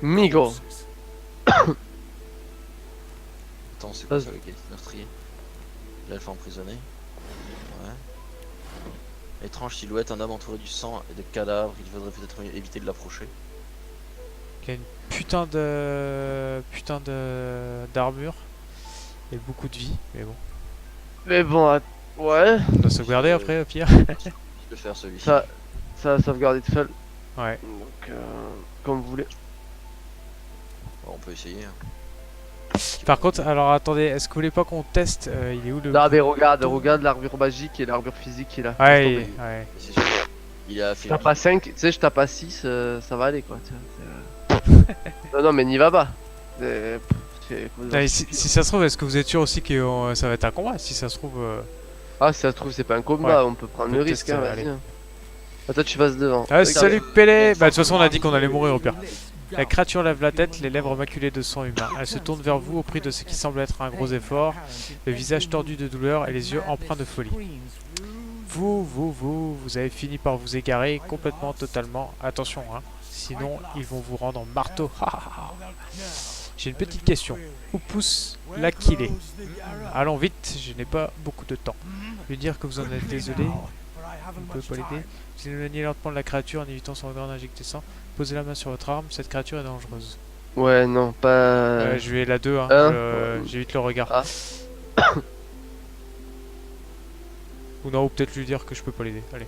Migo. Attends, c'est quoi ça, le guet meurtrier? L'elfe emprisonné. Ouais. Étrange silhouette, un homme entouré du sang et de cadavres. Il faudrait peut-être éviter de l'approcher. Il a une putain de d'armure et beaucoup de vie, mais bon. Mais bon, ouais. On doit sauvegarder après au pire. Je peux faire celui-ci. Ça va sauvegarder tout seul. Ouais. Donc, comme vous voulez. Bon, on peut essayer. Hein. Par contre, alors attendez, est-ce que vous voulez pas qu'on teste il est où le... Non, mais regarde l'armure magique et l'armure physique qu'il a. Ouais, Laisse tomber. ouais. C'est sûr. Il a fait. Je tape à 5, tu sais, je tape à 6, ça va aller quoi. Non, mais n'y va pas. Ouais, si ça se trouve, est-ce que vous êtes sûr aussi que ça va être un combat? Si ça se trouve... Ah, si ça se trouve, c'est pas un combat, Ouais. on peut prendre On le peut risque, tester, hein, allez. vas-y. Ah, toi, tu passes devant. Ah, Regarde. salut Pélé. Bah de toute façon on a dit qu'on allait mourir au pire. La créature lève la tête, les lèvres maculées de sang humain. Elle se tourne vers vous au prix de ce qui semble être un gros effort, le visage tordu de douleur et les yeux empreints de folie. Vous avez fini par vous égarer complètement, totalement. Attention, hein, sinon ils vont vous rendre en marteau. J'ai une petite question. Où pousse l'Aquilée? Allons vite, je n'ai pas beaucoup de temps. Lui dire que vous en êtes désolé. Vous ne pouvez pas l'aider. Vous éloignez lentement de la créature en évitant son regard d'injecter sang. Posez la main sur votre arme, cette créature est dangereuse. Ouais, non, pas. Je vais la 2, hein. J'évite le regard. Ah. Ou non, ou peut-être lui dire que je peux pas l'aider. Allez.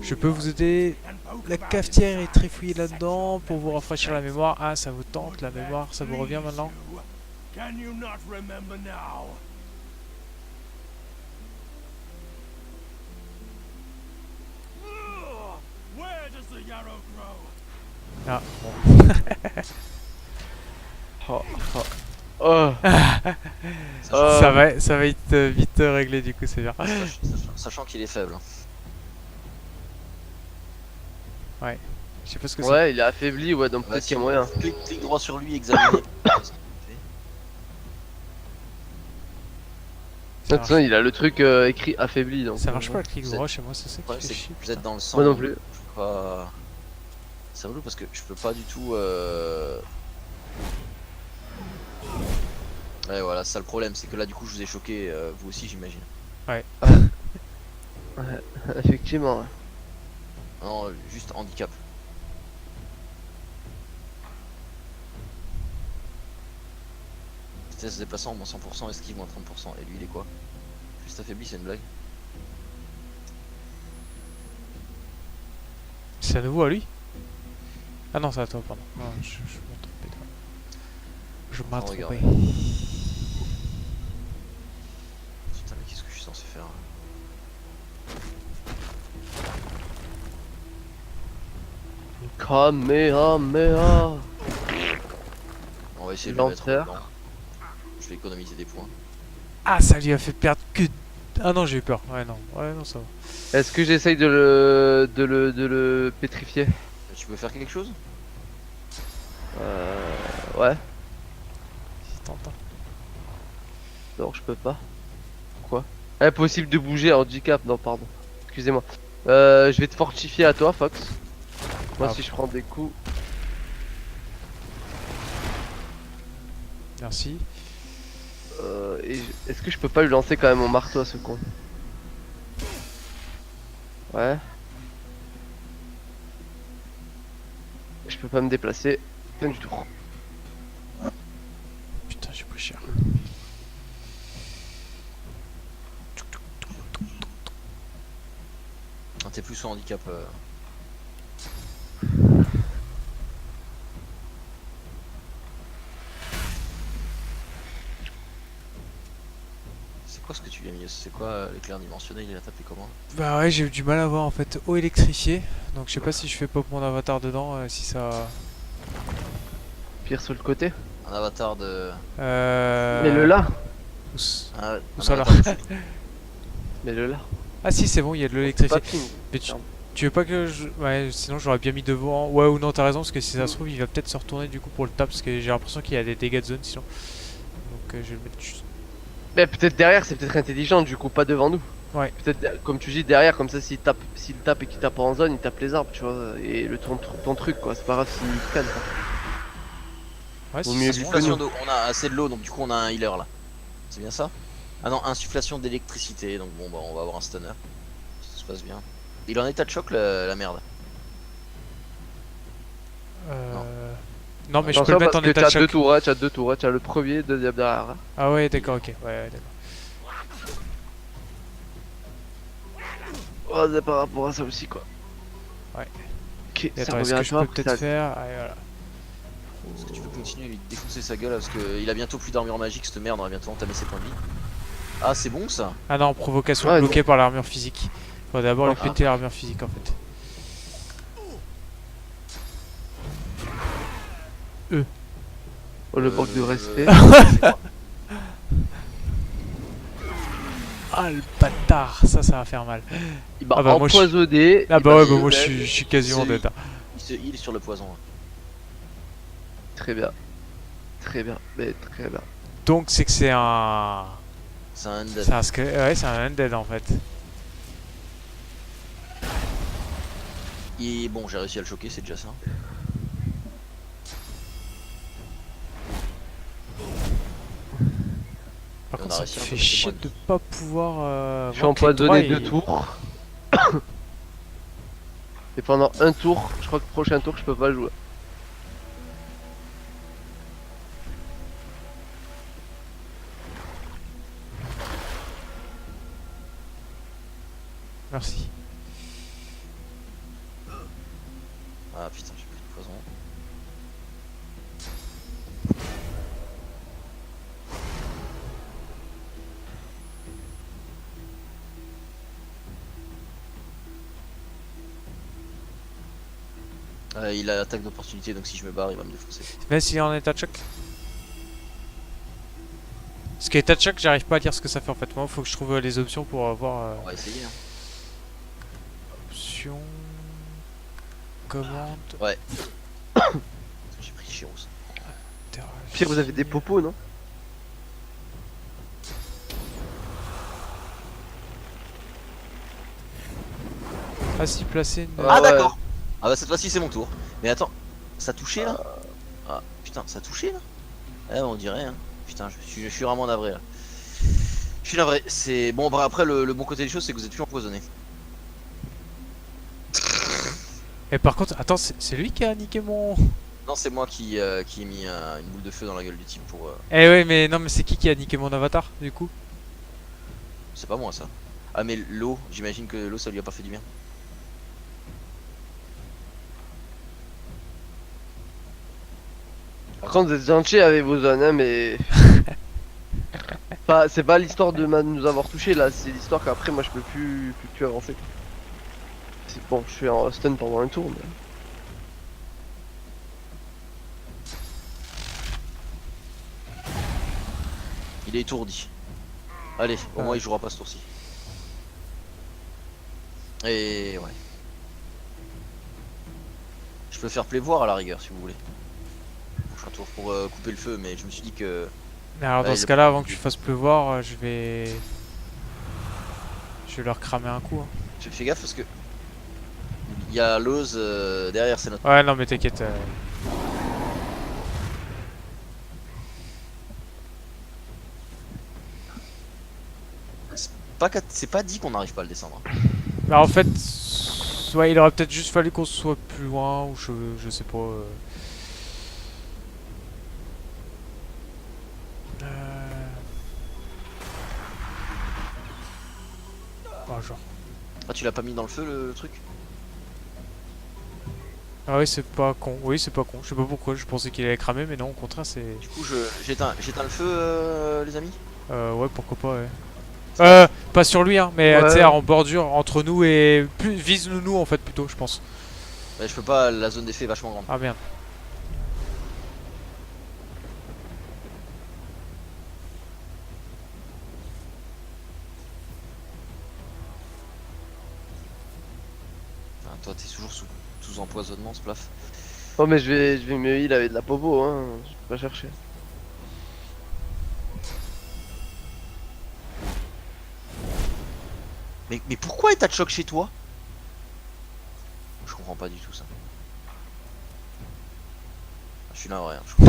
Je peux vous aider. La cafetière est trifouillée là-dedans pour vous rafraîchir la mémoire. Ah, ça vous tente, la mémoire, ça vous revient maintenant? Ah, bon. Oh, oh. Oh. Ça va être vite réglé du coup, c'est bien. Sachant qu'il est faible. Ouais. Je sais pas ce que c'est. Ouais, il est affaibli, ouais, donc peut-être qu'il y a moyen. Clique droit sur lui, examiner. De toute façon, il a le truc écrit affaibli donc. Ça marche pas le clic droit chez moi, c'est ça Le qui problème, fait c'est chier. que vous êtes dans le sang. Moi non plus. Je peux pas. C'est relou parce que je peux pas du tout. Ouais, voilà, c'est ça le problème, c'est que là, du coup, je vous ai choqué, vous aussi, j'imagine. Ouais. Ouais, effectivement. Ouais. Non, juste handicap. Vitesse de déplacement, moins 100%, esquive, moins 30%. Et lui, il est quoi? Juste affaibli, c'est une blague. C'est à nouveau à lui? Ah non, c'est à toi, pardon. Non, je m'ai trompé. Je m'ai trompé. Regarde. Putain, mais qu'est-ce que je suis censé faire là? Kamehameha. On va essayer de le mettre L'enfer. dedans. Je vais économiser des points. Ah, ça lui a fait perdre que... Ah non, j'ai eu peur. Ouais, non, ça va. Est-ce que j'essaye de le pétrifier? Tu peux faire quelque chose? Ouais. C'est tentant. Non, je peux pas. Pourquoi? Impossible de bouger, handicap, non, pardon. Excusez-moi. Je vais te fortifier à toi, Fox. Moi, Ah. si je prends des coups. Merci. Est-ce que je peux pas lui lancer quand même mon marteau à ce con? Ouais. Je peux pas me déplacer. Rien du tout. Putain, j'ai pris cher. Ah, t'es plus sous handicap. C'est quoi ce que tu lui as mis? C'est quoi l'éclair dimensionnel? Il a tapé comment? Bah ouais, j'ai eu du mal à voir en fait. Eau électrifiée. Donc je sais pas si je fais pop mon avatar dedans, si ça... Pire sur le côté. Un avatar de. Mais le là. Où s- Un, Où un ça, là? avatar de- Mais le là. Ah si, c'est bon, il y a de Pas l'électricité. ping. Mais tu veux pas que je... Ouais, sinon j'aurais bien mis devant. Ouais ou non, t'as raison, parce que si ça se trouve, il va peut-être se retourner du coup pour le tap, parce que j'ai l'impression qu'il y a des dégâts de zone sinon. Donc je vais le mettre juste... Mais peut-être derrière, c'est peut-être intelligent, du coup, pas devant nous. Ouais. Peut-être, comme tu dis, derrière, comme ça, s'il tape et qu'il tape en zone, il tape les arbres, tu vois. Et ton truc, quoi. C'est pas grave s'il scanne, quoi. Ouais, Vaut si, mieux c'est vite bon, que là. Insufflation nous. d'eau, on a assez de l'eau, donc du coup on a un healer là. C'est bien ça? Ah non, insufflation d'électricité, donc bon bah on va avoir un stunner. Ça se passe bien. Il est en état de choc la merde. Non, mais je Attention peux le mettre parce en que état tu de as deux choc. tours, tu as deux tours, tu as le premier, deuxième derrière. Ah ouais, d'accord, ok. Ouais, d'accord. Oh, c'est par rapport à ça aussi quoi. Ouais. Ok, Et ça attends, est-ce revient que à je toi peux après peut-être ça. faire... Allez, voilà. Est-ce que tu peux continuer à lui défoncer sa gueule là, parce qu'il a bientôt plus d'armure magique, cette merde, on va bientôt entamer ses points de vie. Ah c'est bon ça. Ah non, provocation Ouais, bloquée par l'armure physique. Faut d'abord lui Ah. péter l'armure physique en fait. Oh, le manque de respect. Ah le bâtard, ça va faire mal. Il m'a Ah bah, moi, je- empoisonné. Ah il bah m'a ouais, mis bah une moi balle. je suis quasiment dead. Hein. Il se heal sur le poison. Hein. Très bien. Très bien, mais très bien. Donc c'est que c'est un... C'est un undead. Ouais, c'est un undead en fait. Et bon, j'ai réussi à le choquer, c'est déjà ça. Par On contre a ça me réussi à fait enlever ses chier points de de vie. pas pouvoir... Je suis empoisonné 2 tours. Et pendant un tour, je crois que le prochain tour, je peux pas jouer. Merci. Ah putain, j'ai pris du poison. Il a l'attaque d'opportunité, donc si je me barre, il va me défoncer. Même s'il est en état de choc. Parce qu'état de choc, j'arrive pas à dire ce que ça fait en fait. Moi, faut que je trouve les options pour avoir... On va essayer. Hein. Options... Commande... Ouais. J'ai pris Chiros. Pire, vous avez des popos, non? Ah si, placer une... Ah ouais. d'accord. Ah bah cette fois-ci c'est mon tour. Mais attends, ça touchait là? Ah putain, ça touchait là? Ah on dirait hein. Putain, je suis vraiment navré là. Je suis navré. C'est bon. Bah, après le bon côté des choses c'est que vous êtes plus empoisonné. Et par contre, attends, c'est lui qui a niqué mon... Non, c'est moi qui ai mis une boule de feu dans la gueule du type pour. Eh ouais, mais non, mais c'est qui a niqué mon avatar, du coup? C'est pas moi ça. Ah mais l'eau, j'imagine que l'eau ça lui a pas fait du bien. Par contre, vous êtes gentils avec vos zones, hein, mais. Enfin, c'est pas l'histoire de nous avoir touché là, c'est l'histoire qu'après, moi je peux plus avancer. C'est bon, je suis en stun pendant un tour, mais. Il est étourdi. Allez, au Ouais. moins il jouera pas ce tour-ci. Et ouais. Je peux faire plaivoir à la rigueur si vous voulez. Prochain tour pour couper le feu, mais je me suis dit que. Mais alors, dans Ouais, ce il a- cas-là, avant que tu fasses pleuvoir, je vais leur cramer un coup. Hein. Fais gaffe parce que. Il y a l'ose derrière, c'est notre. Ouais, non, mais t'inquiète. C'est pas dit qu'on n'arrive pas à le descendre. Bah, en fait, ouais, il aurait peut-être juste fallu qu'on soit plus loin, ou je sais pas. Oh, genre. Ah, tu l'as pas mis dans le feu le truc? Ah oui, c'est pas con. Oui, c'est pas con. Je sais pas pourquoi. Je pensais qu'il allait cramer, mais non, au contraire, c'est. Du coup, j'éteins le feu, les amis? Ouais, pourquoi pas, ouais. Pas sur lui, hein, mais Ouais. tu sais, en bordure, entre nous et. Plus, vise-nous, nous, en fait, plutôt, je pense. Bah, je peux pas, la zone d'effet est vachement grande. Ah merde. Ah, toi, t'es toujours sous empoisonnement, ce plaf. Oh, mais je vais me heal avec de la popo, hein, je peux pas chercher. Mais pourquoi état de choc chez toi? Je comprends pas du tout ça. Je suis navré. Hein, je crois.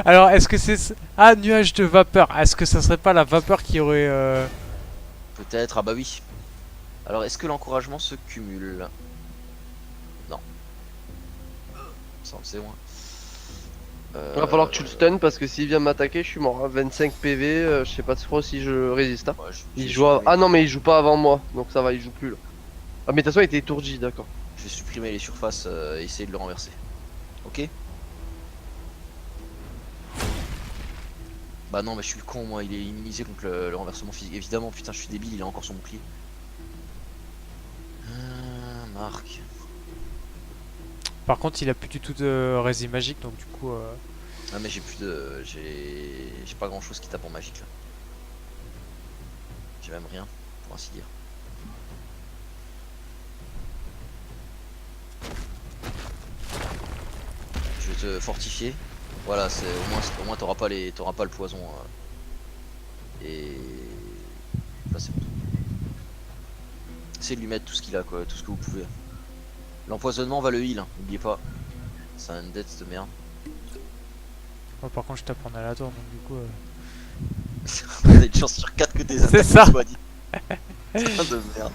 Alors, est-ce que c'est... Ah, nuage de vapeur. Est-ce que ça serait pas la vapeur qui aurait... Peut-être, ah bah oui. Alors, est-ce que l'encouragement se cumule? Non. Ça, on le sait, moi. Il va falloir que tu le stun parce que s'il vient m'attaquer, je suis mort. Hein. 25 PV, je sais pas trop si je résiste. Hein. Ouais, Il joue à... Ah non, mais il joue pas avant moi, donc ça va, il joue plus là. Ah, mais de toute façon, il était étourdi, d'accord. Je vais supprimer les surfaces et essayer de le renverser. Ok. Bah non, mais je suis con, moi. Il est immunisé contre le renversement physique. Évidemment, putain, je suis débile. Il a encore son bouclier. Marc. Par contre, il a plus du tout de résine magique, donc du coup... Ah, mais j'ai plus de. J'ai pas grand chose qui tape en magique là. J'ai même rien, pour ainsi dire. Je vais te fortifier. Voilà, c'est au moins t'auras pas le poison. Et là c'est bon. Essayez de lui mettre tout ce qu'il a, quoi, tout ce que vous pouvez. L'empoisonnement va le heal, hein, n'oubliez pas. C'est un dette de merde. Moi, par contre, je tape en aléatoire, donc du coup... On a une chance sur 4 que tes C'est attaques ça. soient dit. C'est un de merde.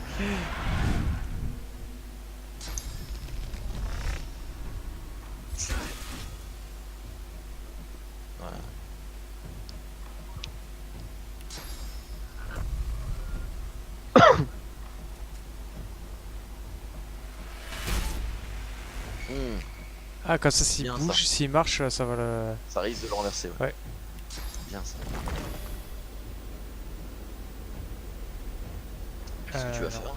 Voilà. Ah, quand ça, s'il Bien, bouge, ça. s'il marche, ça va le... Ça risque de le renverser. Ouais. Bien ça. Qu'est-ce que tu vas non. faire?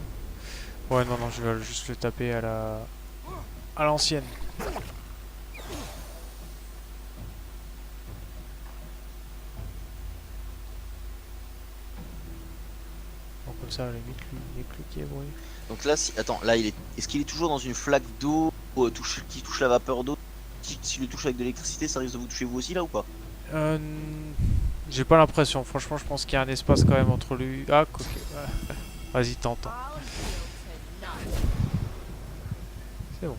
Ouais, non, non, je vais juste le taper à la... à l'ancienne. Bon, comme ça, à la limite, lui, il est plus qui est brûlé. Donc là, si... attends, là, est-ce qu'il est toujours dans une flaque d'eau qui touche la vapeur d'eau? S'il le touche avec de l'électricité, ça risque de vous toucher vous aussi là ou pas? J'ai pas l'impression. Franchement, je pense qu'il y a un espace quand même entre lui. Ah, ok. Vas-y, tente. C'est bon.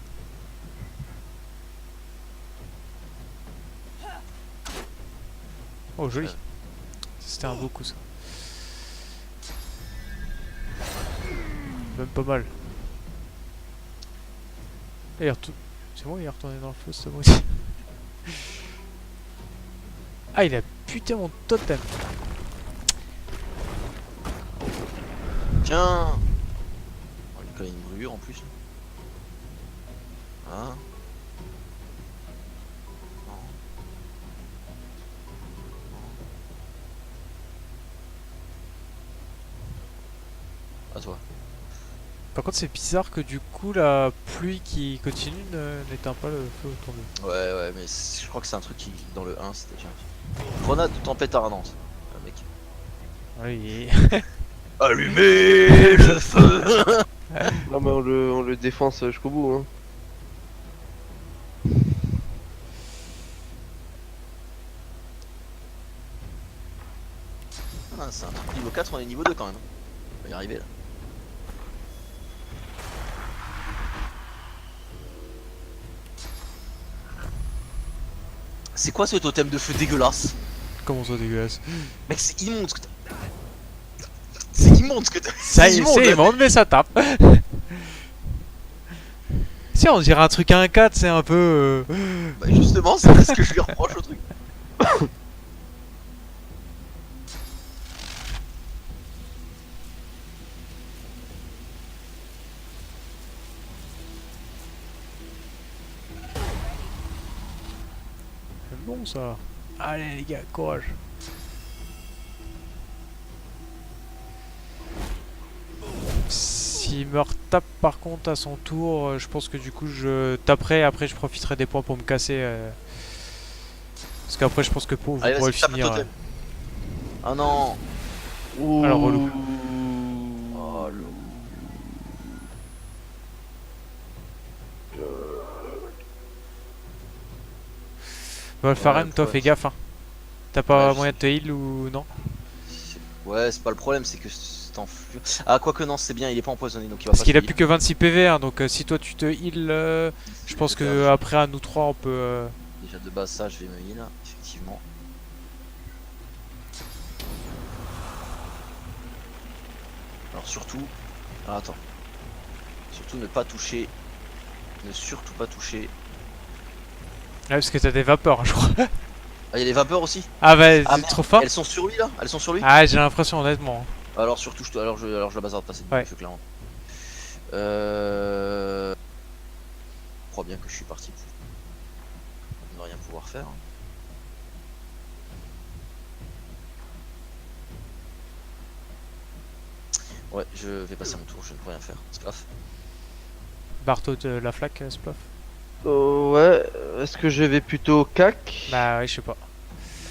Oh, joli. C'était un beau coup, ça. Même pas mal. Et c'est bon, il est retourné dans le feu, c'est bon aussi. Ah, il a buté mon totem. Tiens. On lui colle une brûlure en plus. Ah. Non. À toi. Par contre, c'est bizarre que du coup, la pluie qui continue n'éteint pas le feu autour de lui. Ouais, mais je crois que c'est un truc qui, dans le 1, c'était déjà. Grenade de tempête ardente. Ah, mec. Oui. Allumez le feu. Non, mais on le défonce jusqu'au bout. Hein. Ah, c'est un truc niveau 4, on est niveau 2 quand même. On va y arriver là. C'est quoi ce totem de feu dégueulasse? Comment ça dégueulasse? Mec, c'est immonde ce que t'as. C'est immonde ce que t'as. Ça y est, immonde, c'est là. immonde, mais ça tape. Si, on dirait un truc à un 4, c'est un peu... Bah justement, c'est ce que je lui reproche au truc. C'est bon, ça. Allez, les gars, courage. S'il me retape par contre à son tour, je pense que du coup je taperai, après je profiterai des points pour me casser. Parce qu'après je pense que vous Allez, pourrez vas-y, le tape le finir. totem. Ah non. Alors, relou. Oh le. Wolfaren, Ouais, toi ouais. fais gaffe. Hein. T'as pas Ouais, je moyen sais. de te heal ou non? Ouais, c'est pas le problème, c'est que c'est en flux. Ah, quoique non, c'est bien, il est pas empoisonné donc il va Parce pas qu'il se a plus que 26 PV, hein, donc si toi tu te heal, je pense Je que perds. après à nous trois on peut... déjà de base ça je vais me heal, effectivement. Alors surtout, ah, attends, surtout ne pas toucher, ne surtout pas toucher. Ouais, parce que t'as des vapeurs, je crois. Ah, il y a des vapeurs aussi. Ah bah, Ah, c'est merde. trop fort. Elles sont sur lui là, elles sont sur lui. Ah, j'ai l'impression, honnêtement. Alors surtout, alors je la bazarde passer, Ouais. clairement. Je crois bien que je suis parti pour ne rien pouvoir faire. Ouais, je vais passer mon tour, je ne peux rien faire. C'est grave. Barto de la flaque, Splof. Ouais, est-ce que je vais plutôt cac? Bah, ouais, je sais pas.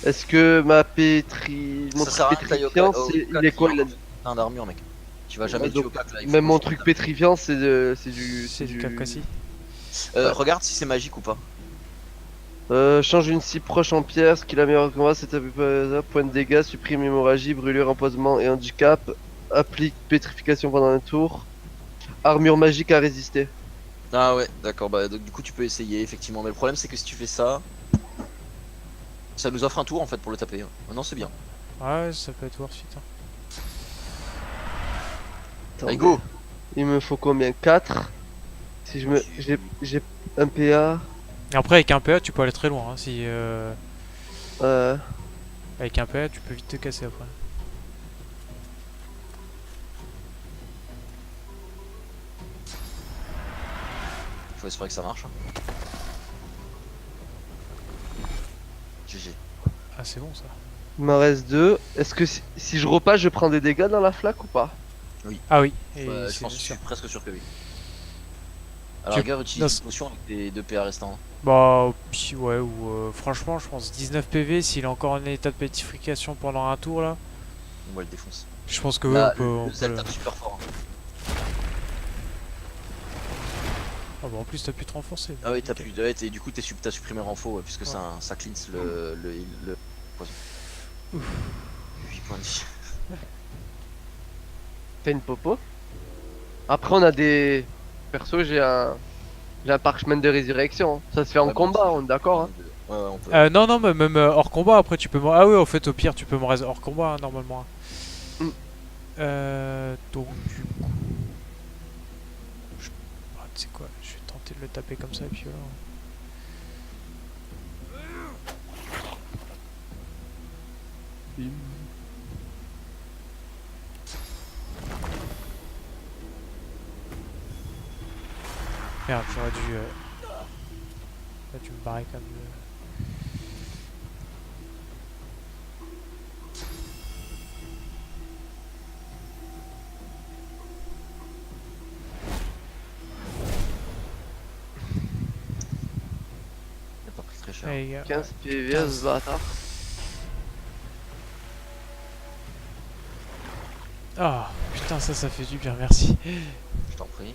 Est-ce que ma pétri... mon Ça truc sert à rien que t'ailles pétrifiant, au il est quoi? T'as un d'armure, mec. Tu vas jamais Ouais, le tuer donc, au cac là. Il faut Même mon que je truc tape. pétrifiant, c'est du... C'est du cac aussi. Regarde si c'est magique ou pas. Change une cible proche en pierre, ce qui la meilleure combat, c'est point de dégâts, supprime hémorragie, brûlure, empoisonnement et handicap. Applique pétrification pendant un tour. Armure magique à résister. Ah ouais, d'accord, bah donc, du coup tu peux essayer effectivement. Mais le problème c'est que si tu fais ça, ça nous offre un tour en fait pour le taper. Non, c'est bien. Ouais, ça peut être worth it. Hein. Allez, go. Il me faut combien? 4. Si je me... J'ai un PA. Et après, avec un PA, tu peux aller très loin. Hein, si, Euh... avec un PA, tu peux vite te casser après. Faut espérer que ça marche. GG. Ah, c'est bon ça. Il m'en reste 2. Est-ce que si je repasse, je prends des dégâts dans la flaque ou pas? Ah oui, et Ouais, je c'est pense que je sûr. suis presque sûr que oui. Alors, Tu- regarde, non, utilise c'est- une potion avec tes 2 PA restants. Bah, puis ouais, ou franchement, je pense 19 PV, s'il est encore en état de pétrification pendant un tour là, On va le défoncer. je pense que ouais, Là, on peut. le On peut Zell le- tape super fort. Hein. Ah bah en plus, t'as pu te renforcer. Ah oui, t'as Nickel. plus. Ouais, et du coup, t'as supprimé renfort ouais, puisque Ouais. ça cleanse le poison. 8 points de vie. Fais une popo. Après, on a des... Perso, j'ai un parchemin de résurrection. Hein. Ça se fait en Ouais, combat, bon, on est d'accord. Hein. Ouais, ouais, on peut. Non, non, mais même hors combat, après tu peux. Ah oui, en fait, au pire, tu peux me rester hors combat hein, normalement. Mm. Donc, du coup. Ah, tu sais quoi, je vais tenter de le taper comme ça, et puis voilà. Merde, j'aurais dû. J'aurais dû me barrer quand même. Il a pas pris très cher. Allez, les gars. 15 PV, ce bâtard. Ah, putain, ça fait du bien, merci. Je t'en prie.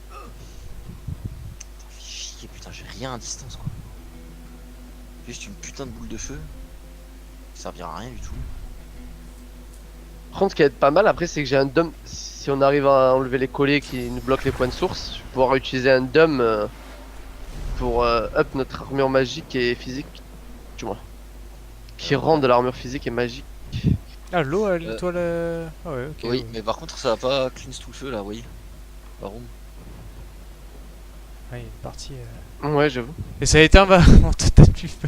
Putain, fais chier, putain, j'ai rien à distance quoi. Juste une putain de boule de feu. Qui servira à rien du tout. Par contre, ce qui va être pas mal après, c'est que j'ai un dum. Si on arrive à enlever les collets qui nous bloquent les points de source, je vais pouvoir utiliser un dum pour up notre armure magique et physique. Du moins. Qui rend de l'armure physique et magique. Ah, l'eau, elle nettoie le. Ah ouais, ok. Oui, ouais. mais par contre, ça va pas cleanse tout le feu là, oui. Par contre. Ouais, il y a une partie. Ouais, j'avoue. Et ça a été un mon total du feu.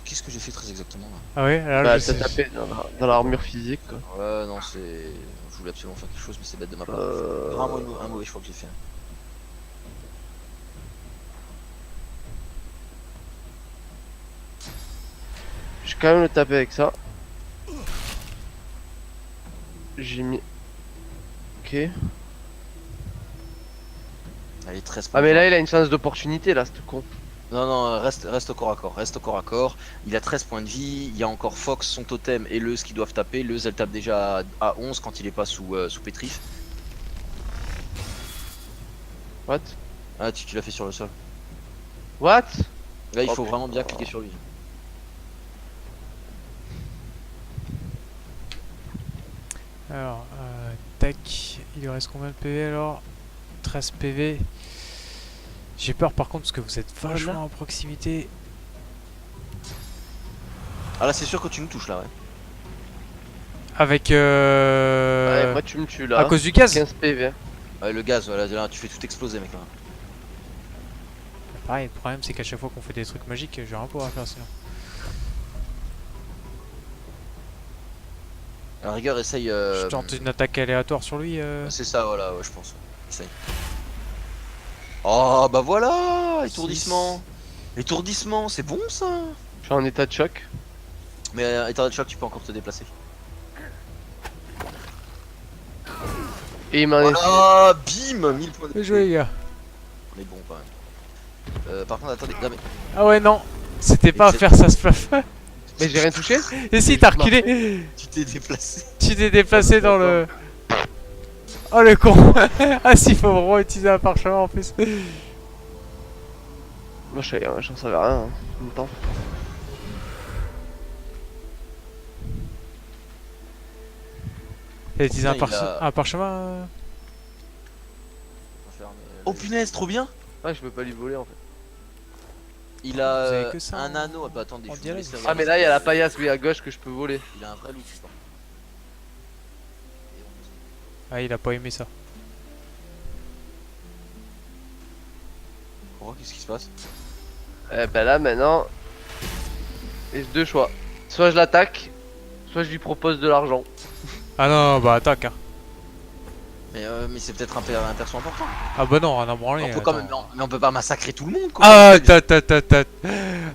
Qu'est-ce que j'ai fait très exactement là? Ah ouais, là, Bah, je t'as sais. tapé dans l'armure physique quoi. Ouais, non, c'est. Je voulais absolument faire quelque chose, mais c'est bête de ma part. Euh... Vraiment un mauvais choix que j'ai fait. Je vais quand même le taper avec ça. J'ai mis. Ok. Allez, 13 Ah, mais là, il a une chance d'opportunité là, ce con. Non, non, reste au corps à corps, reste au corps à corps. Il a 13 points de vie, il y a encore Fox, son totem et Leuz qui doivent taper. Leuz, elle tape déjà à 11 quand il est pas sous pétrif. What? Ah, tu l'as fait sur le sol. What? Là, il Oh, faut vraiment bien putain. cliquer sur lui. Alors, attaque. Il lui reste combien de PV alors? 13 PV. J'ai peur par contre parce que vous êtes vachement en proximité. Ah là, c'est sûr que tu nous touches là, ouais. Avec Ouais, moi tu me tues là. à cause du gaz. 15 PV. Ouais, le gaz, voilà, là, tu fais tout exploser, mec. Là. Pareil, le problème c'est qu'à chaque fois qu'on fait des trucs magiques, j'ai rien pouvoir faire sinon. À la rigueur, essaye. Je tente une attaque aléatoire sur lui. C'est ça, voilà, ouais, je pense. Essaye. Oh, bah voilà, étourdissement. Étourdissement, c'est bon ça. Je suis en état de choc. Mais état de choc, tu peux encore te déplacer. Et il m'a Voilà, bim, 1000 points de Bien joué les gars. On est bon quand même. Par contre, attendez, non mais. Ah ouais non, c'était pas à c'est- faire ça ce fluff. Mais j'ai rien touché. Et si t'as reculé, Tu t'es déplacé. tu t'es déplacé dans le... Oh le con. Ah si, faut vraiment utiliser un parchemin en plus. Moi j'en savais rien hein, en même temps. T'as utilisé Putain, il a- un parchemin Oh punaise, trop bien. Ouais, je peux pas lui voler en fait. Il a Vous avez que ça, un hein. anneau. Ah bah attendez, En je vous dialogue. laisse Ah mais là il y a la paillasse oui à gauche que je peux voler. Il a un vrai look. quoi. Ah il a pas aimé ça. Oh, qu'est-ce qui se passe? Ben là maintenant, j'ai deux choix. Soit je l'attaque, soit je lui propose de l'argent. Ah non, bah attaque hein. Mais c'est peut-être un perso important. Ah bah non, on a branlé. On peut quand même, attends. mais on peut pas massacrer tout le monde quoi. Ah ta. Ah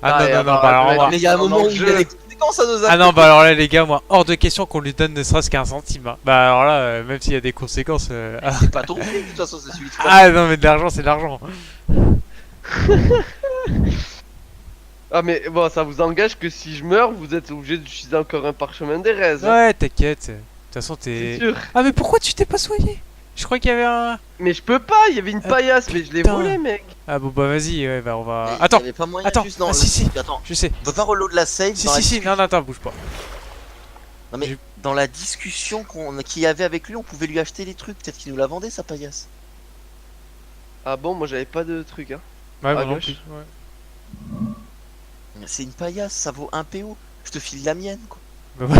Ah, non et non non, alors, bah alors moi... Mais il y a un Pendant moment où le il y a jeu. des conséquences à nos actes. Ah non bah alors là les gars, moi hors de question qu'on lui donne ne serait-ce qu'un centime. Hein. Bah alors là, même s'il y a des conséquences... Ah. C'est pas ton fric, de toute façon, c'est celui de toi. Ah non mais de l'argent c'est de l'argent. Ah mais bon ça vous engage que si je meurs vous êtes obligé d'utiliser encore un parchemin d'Erez. Hein. Ouais t'inquiète. De toute façon C'est t'es... sûr. Ah mais pourquoi tu t'es pas soigné? Je crois qu'il y avait un... Mais je peux pas, il y avait une paillasse mais je l'ai putain. volé mec. Ah bon bah vas-y, ouais bah on va... Mais il y Attends, avait pas moyen attends, juste dans ah, le- si, si. Attends, je sais. on peut pas reload la save Si dans la si si, discussion. non attends, bouge pas. Non mais Je- dans la discussion qu'il y avait avec lui, on pouvait lui acheter les trucs. Peut-être qu'il nous la vendait sa paillasse. Ah bon moi j'avais pas de truc hein. Ouais, À moi non gauche. plus, ouais. C'est une paillasse, ça vaut 1 PO. Je te file la mienne quoi. Bah ouais.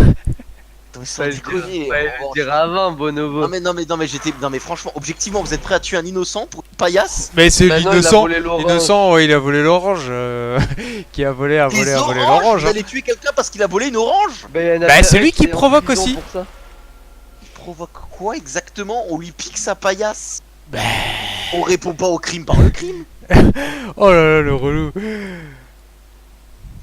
Attends, mais sans Fallait le déconner. dire, fallait le dire avant Bonobo. Non mais j'étais. Non mais franchement, objectivement, vous êtes prêts à tuer un innocent pour une paillasse? Mais c'est Bah non, il a l'innocent, volé l'orange. l'innocent, ouais, il a volé l'orange, qui a volé Les oranges, l'orange. vous Hein. allez tuer quelqu'un parce qu'il a volé une orange? Bah, y en a Bah, un c'est lui qui est en provoque prison aussi. pour ça. Il provoque quoi exactement? On lui pique sa paillasse. Bah. On répond pas au crime par le crime. Oh là là, le relou.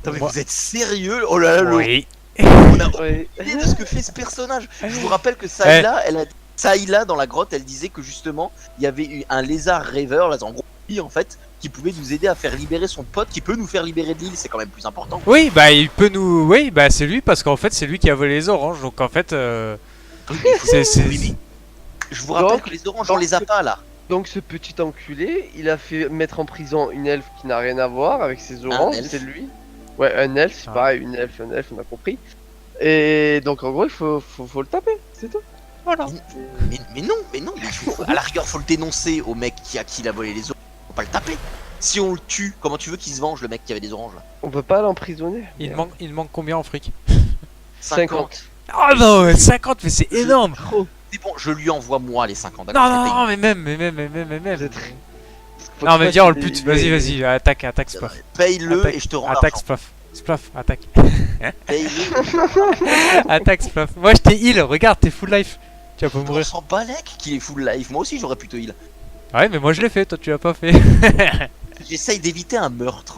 Attends, mais Moi- vous êtes sérieux? Oh là là, Oui. on a Ouais. aucune idée de ce que fait ce personnage. Je vous rappelle que Saïla, Saïla dans la grotte, elle disait que justement, il y avait eu un lézard rêveur, là, en gros, lui, en fait, qui pouvait nous aider à faire libérer son pote, qui peut nous faire libérer de l'île, c'est quand même plus important. Oui, bah il peut nous... Oui, bah c'est lui, parce qu'en fait c'est lui qui a volé les oranges, donc en fait... c'est... Oui, mais je vous rappelle Donc- que les oranges, on les a pas là. Donc ce petit enculé, il a fait mettre en prison une elfe qui n'a rien à voir avec ses oranges, elfe. c'est lui. Ouais, un elfe, c'est Ah. pareil, un elfe, on a compris. Et donc en gros, il faut le taper, c'est tout. Voilà. Mais non, mais à la rigueur, faut le dénoncer au mec à qui il a volé les oranges. Faut pas le taper. Si on le tue, comment tu veux qu'il se venge, le mec qui avait des oranges là? On peut pas l'emprisonner. Il manque combien en fric? 50. Oh non, 50, mais c'est énorme. Trop. C'est bon, je lui envoie moi les 50. Non, d'accord, non, je les non, mais même. Vous êtes- Faut Non, que mais je viens, on le fasse pute. des- Vas-y, attaque, paye. Splaf. Paye-le Attaque- et je te rends Attaque, l'argent. Splaf. Splaf, attaque. Paye-le. Attaque, Splaf. Moi, je t'ai heal, regarde, t'es full life. Tu vas pas On mourir. s'en balèque qu'il est full life. Moi aussi, j'aurais pu te heal. Ouais, mais moi, je l'ai fait, toi, tu l'as pas fait. J'essaye d'éviter un meurtre.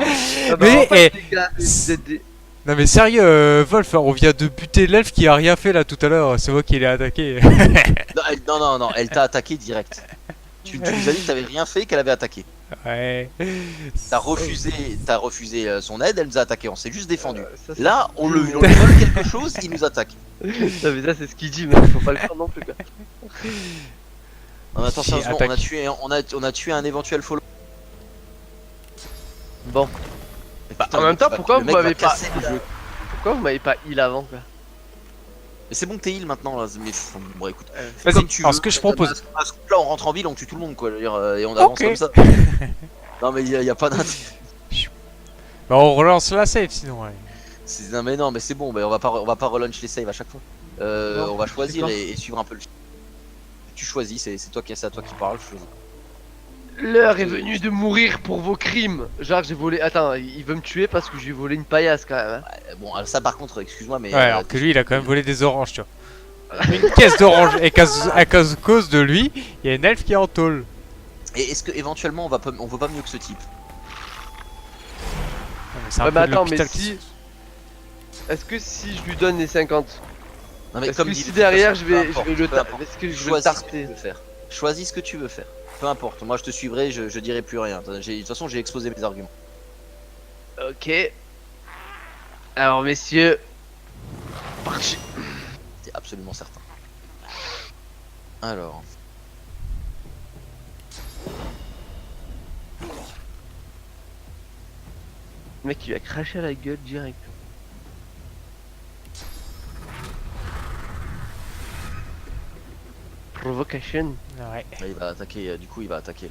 Ah bah, Mais, en fait, eh, les gars, vous êtes des- Non, mais sérieux, Wolf, on vient de buter l'elfe qui a rien fait là tout à l'heure. C'est moi qui l'ai attaqué. Non, elle t'a attaqué direct. Tu nous as dit que t'avais rien fait, qu'elle avait attaqué. Ouais. T'as refusé son aide, elle nous a attaqué. On s'est juste défendu. ça, c'est- Là, on lui vole quelque chose, il nous attaque. Non, mais ça c'est ce qu'il dit, mais faut pas le faire non plus quoi. Non, mais attends, Si, sérieusement, attaque. on a tué un éventuel follow. Bon. Mais putain, en le même mec temps, va- pourquoi le vous mec va m'avez pas casser le jeu. Pourquoi vous m'avez pas heal avant quoi? Mais c'est bon que t'es heal maintenant là, mais bon écoute. Fais Vas-y, comme tu alors veux. ce que je propose. À ce coup-là, on rentre en ville, on tue tout le monde quoi, je veux dire, et on avance Ok. comme ça. Non mais y a pas d'intérêt. Bah, on relance la save sinon. Ouais. Non mais non mais c'est bon, mais on va pas relaunch les saves à chaque fois. Non, On va je sais choisir pas. et suivre un peu le. Tu choisis, c'est à toi qui parle, choisis. L'heure est venue de mourir pour vos crimes. Genre, j'ai volé. Attends, il veut me tuer parce que j'ai volé une paillasse quand même. Hein. Bon ça par contre, excuse-moi mais. Ouais, alors que lui, il a quand même volé des oranges, tu vois. Une caisse d'oranges, et à cause de lui, il y a une elfe qui est en tôle. Et est-ce que éventuellement on vaut pas mieux que ce type? Non, mais c'est un Ouais, peu mais de attends, mais l'hôpital si. Est-ce que si je lui donne les 50, Non mais est-ce comme que dit, si de toute derrière façon, je vais, peu importe, je vais le peu importe. est-ce que je vais le Choisis ce que tu tarter? veux faire. Choisis ce que tu veux faire. Peu importe, moi je te suivrai, je dirai plus rien. De toute façon j'ai exposé mes arguments. Ok. Alors messieurs, parti. T'es absolument certain. Alors. Le mec il lui a craché à la gueule direct. Provocation. Ouais. Là, il va attaquer, du coup il va attaquer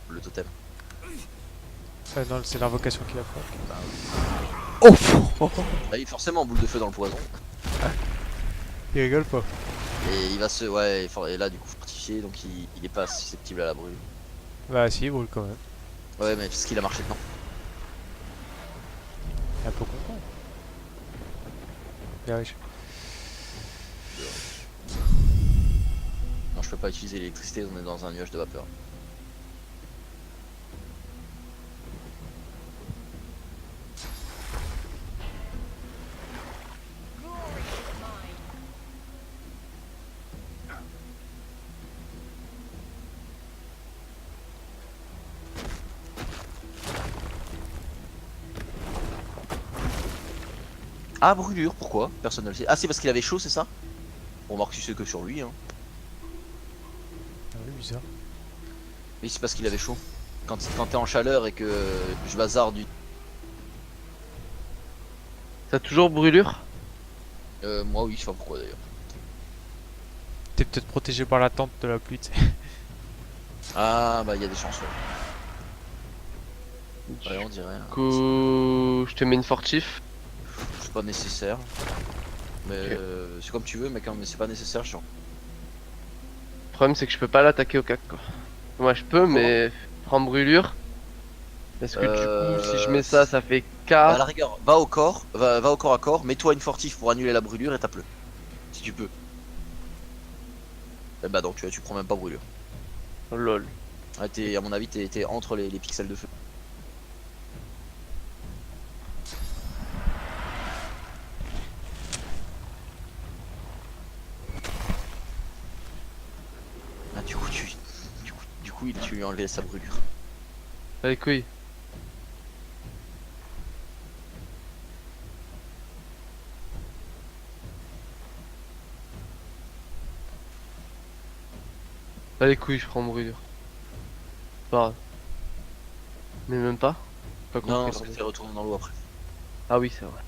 le totem. Non, c'est l'invocation qu'il a fait. Oh, Bah, il forcément boule de feu dans le poison. il rigole pas. Et il va se. Ouais, et là du coup fortifié, donc il est pas susceptible à la brûle. Bah, si, il brûle quand même. Ouais mais parce qu'il a marché dedans. Il est un peu con. Bien riche. Non je peux pas utiliser l'électricité, on est dans un nuage de vapeur. Ah brûlure, pourquoi? Personne ne le sait. Ah c'est parce qu'il avait chaud c'est ça? Bon Marc tu sais que sur lui hein. Ah oui, bizarre. Oui c'est parce qu'il avait chaud. Quand t'es en chaleur et que je bazarde du. T'as toujours brûlure? Moi oui, je sais pas pourquoi d'ailleurs. T'es peut-être protégé par la tente de la pluie, tu sais. Ah bah il y a des chances ouais. Ouais Du on dirait. Hein. coup, je te mets une fortif. C'est pas nécessaire. Mais Ok. c'est comme tu veux mec, hein, mais c'est pas nécessaire genre. Le problème c'est que je peux pas l'attaquer au cac quoi. Moi je peux mais prendre brûlure. Parce que du coup si je mets ça ça fait Bah, à 4. la rigueur, va au corps, va au corps à corps, mets-toi une fortif pour annuler la brûlure et tape-le. Si tu peux. Eh bah donc tu prends même pas brûlure. Lol. Ah, à mon avis t'es entre les pixels de feu. Ah du coup tu lui as enlevé sa brûlure. Allez couilles. Allez couilles, je prends brûlure. Pas grave. Mais même pas. Pas compris. Non, parce pardon. que t'es retourné dans l'eau après. Ah oui c'est vrai.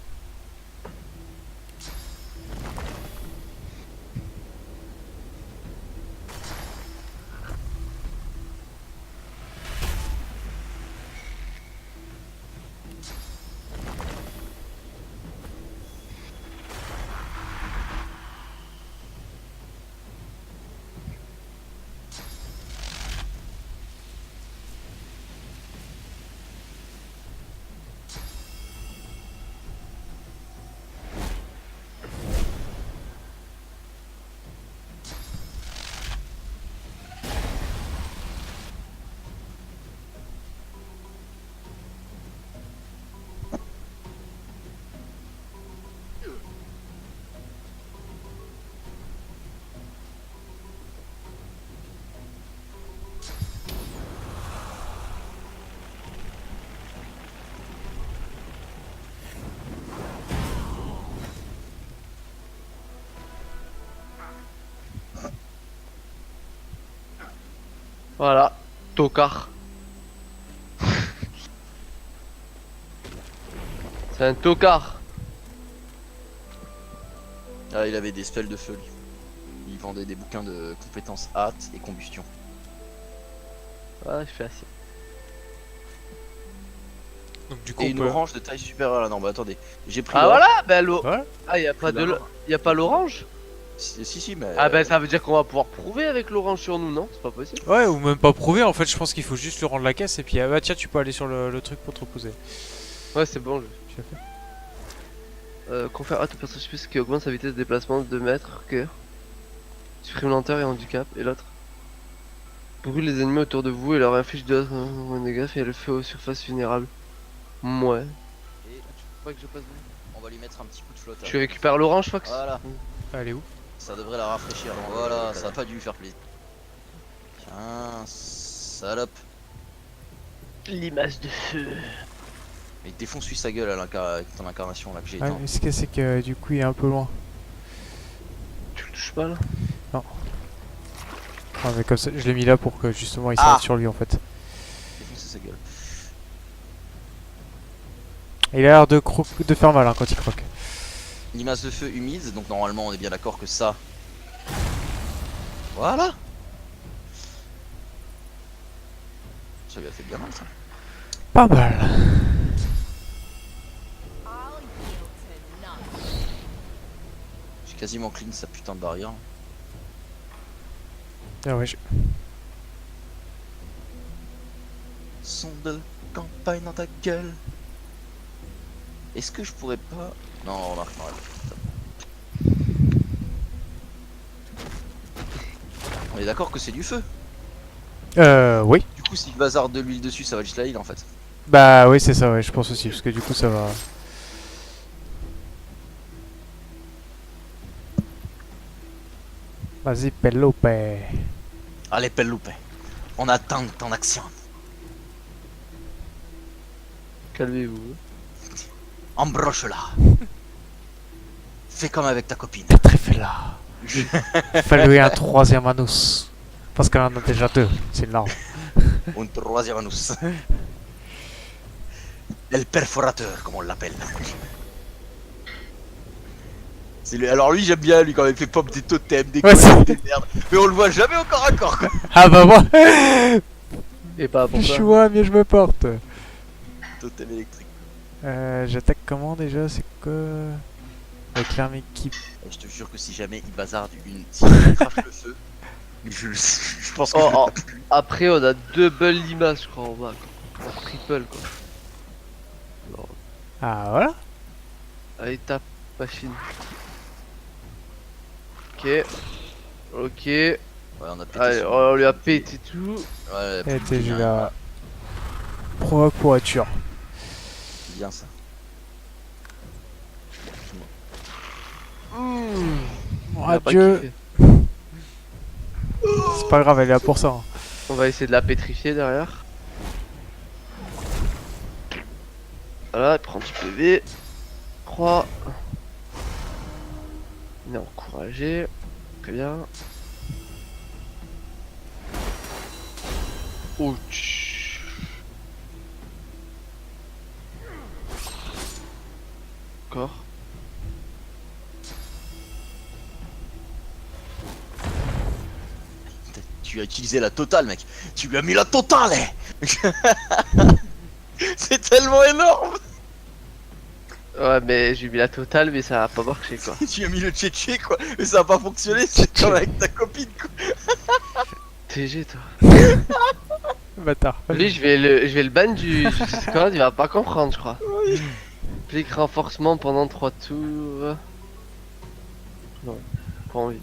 Voilà. Tocard. C'est un tocard. Ah, il avait des spells de feu lui. Il vendait des bouquins de compétences hâte et combustion. Ah, je fais assez. Donc du coup, Et on une peut... orange de taille supérieure à la norme. Bah, attendez, j'ai pris Ah l'or. voilà, bah l'eau. Ouais. Ah, y a pas Bah, de non. y a pas l'orange. Si, mais. Ah bah ça veut dire qu'on va pouvoir prouver avec l'orange sur nous, non? C'est pas possible. Ouais, ou même pas prouver, en fait, je pense qu'il faut juste lui rendre la caisse et puis, ah bah tiens, tu peux aller sur le truc pour te reposer. Ouais, c'est bon. Tu l'as fait? Confère à tout personnage plus qui augmente sa vitesse de déplacement de 2 mètres. Ok. Supprime lenteur et handicap. Et l'autre? Brûle les ennemis autour de vous et leur inflige de dégâts et le feu aux surfaces vulnérables. Ouais. Et Faut que je passe. on va lui mettre un petit coup de flotte. Tu récupères l'orange, Fox? Voilà, Elle est où? ça devrait la rafraîchir. Voilà, ça a pas dû lui faire plaisir. Tiens, salope. L'image de feu. Mais défonce-lui sa gueule avec ton incarnation là que j'ai Ouais, éteint. mais ce qu'il y a, c'est que du coup, il est un peu loin. Tu le touches pas là? Ah, mais comme ça, je l'ai mis là pour que justement il Ah. s'arrête sur lui en fait. Défoncer sa gueule. Et il a l'air de faire mal hein, quand il croque. Limace de feu humide, donc normalement on est bien d'accord que ça. Voilà. Ça lui a fait bien mal ça. Pas mal. J'ai quasiment clean sa putain de barrière. Ah ouais, Son de campagne dans ta gueule. Est-ce que je pourrais pas... Non, remarque, non. On est d'accord que c'est du feu. oui. Du coup, si je bazarde de l'huile dessus, ça va juste la heal en fait. Bah oui, c'est ça, ouais, je pense aussi, parce que du coup ça va... Vas-y, Pelope. Allez, Pelloupe. On attend ton action. Calmez-vous. Embroche-la. Fais comme avec ta copine. Très fait là. Fais-lui un troisième anus. Parce qu'elle en a déjà deux, c'est énorme. Un troisième anus. El perforateur, comme on l'appelle. Alors lui j'aime bien lui quand il fait pop des totems, des Ouais, couilles, des merdes. Mais on le voit jamais au corps à corps quoi. Ah bah moi, Et pas pour je ça. suis moi, mais je me porte. Totem électrique. J'attaque comment déjà? C'est quoi? Avec l'arme équipe. Et je te jure que si jamais il bazarde s'il crache le feu, je pense que Oh, je le oh. tape plus. Après, on a double limaces, je crois, en bas. Quoi. En triple, quoi. Alors, Ah voilà. allez, tape, machine. Ok. Ok. Ouais, on a pété Allez, son- on lui a pété tout. Ouais, Et plus t'es bien, là. Provoque pour être sûr. c'est bien ça. On Oh a pas Dieu. kiffé. C'est pas grave, elle est là pour ça. Hein. On va essayer de la pétrifier derrière. Voilà, elle prend du PV. 3. Il est encouragé. Très bien. Ouch. Encore. Tu as utilisé la totale mec. Tu lui as mis la totale C'est tellement énorme. Ouais, mais j'ai mis la totale, mais ça a pas marché quoi. Tu as mis le tchétché quoi. Mais ça a pas fonctionné, c'est comme avec ta copine quoi. TG toi. Bâtard. Lui, je vais le ban du Discord, il va pas comprendre, je crois. Applique renforcement pendant 3 tours. Non, pas envie.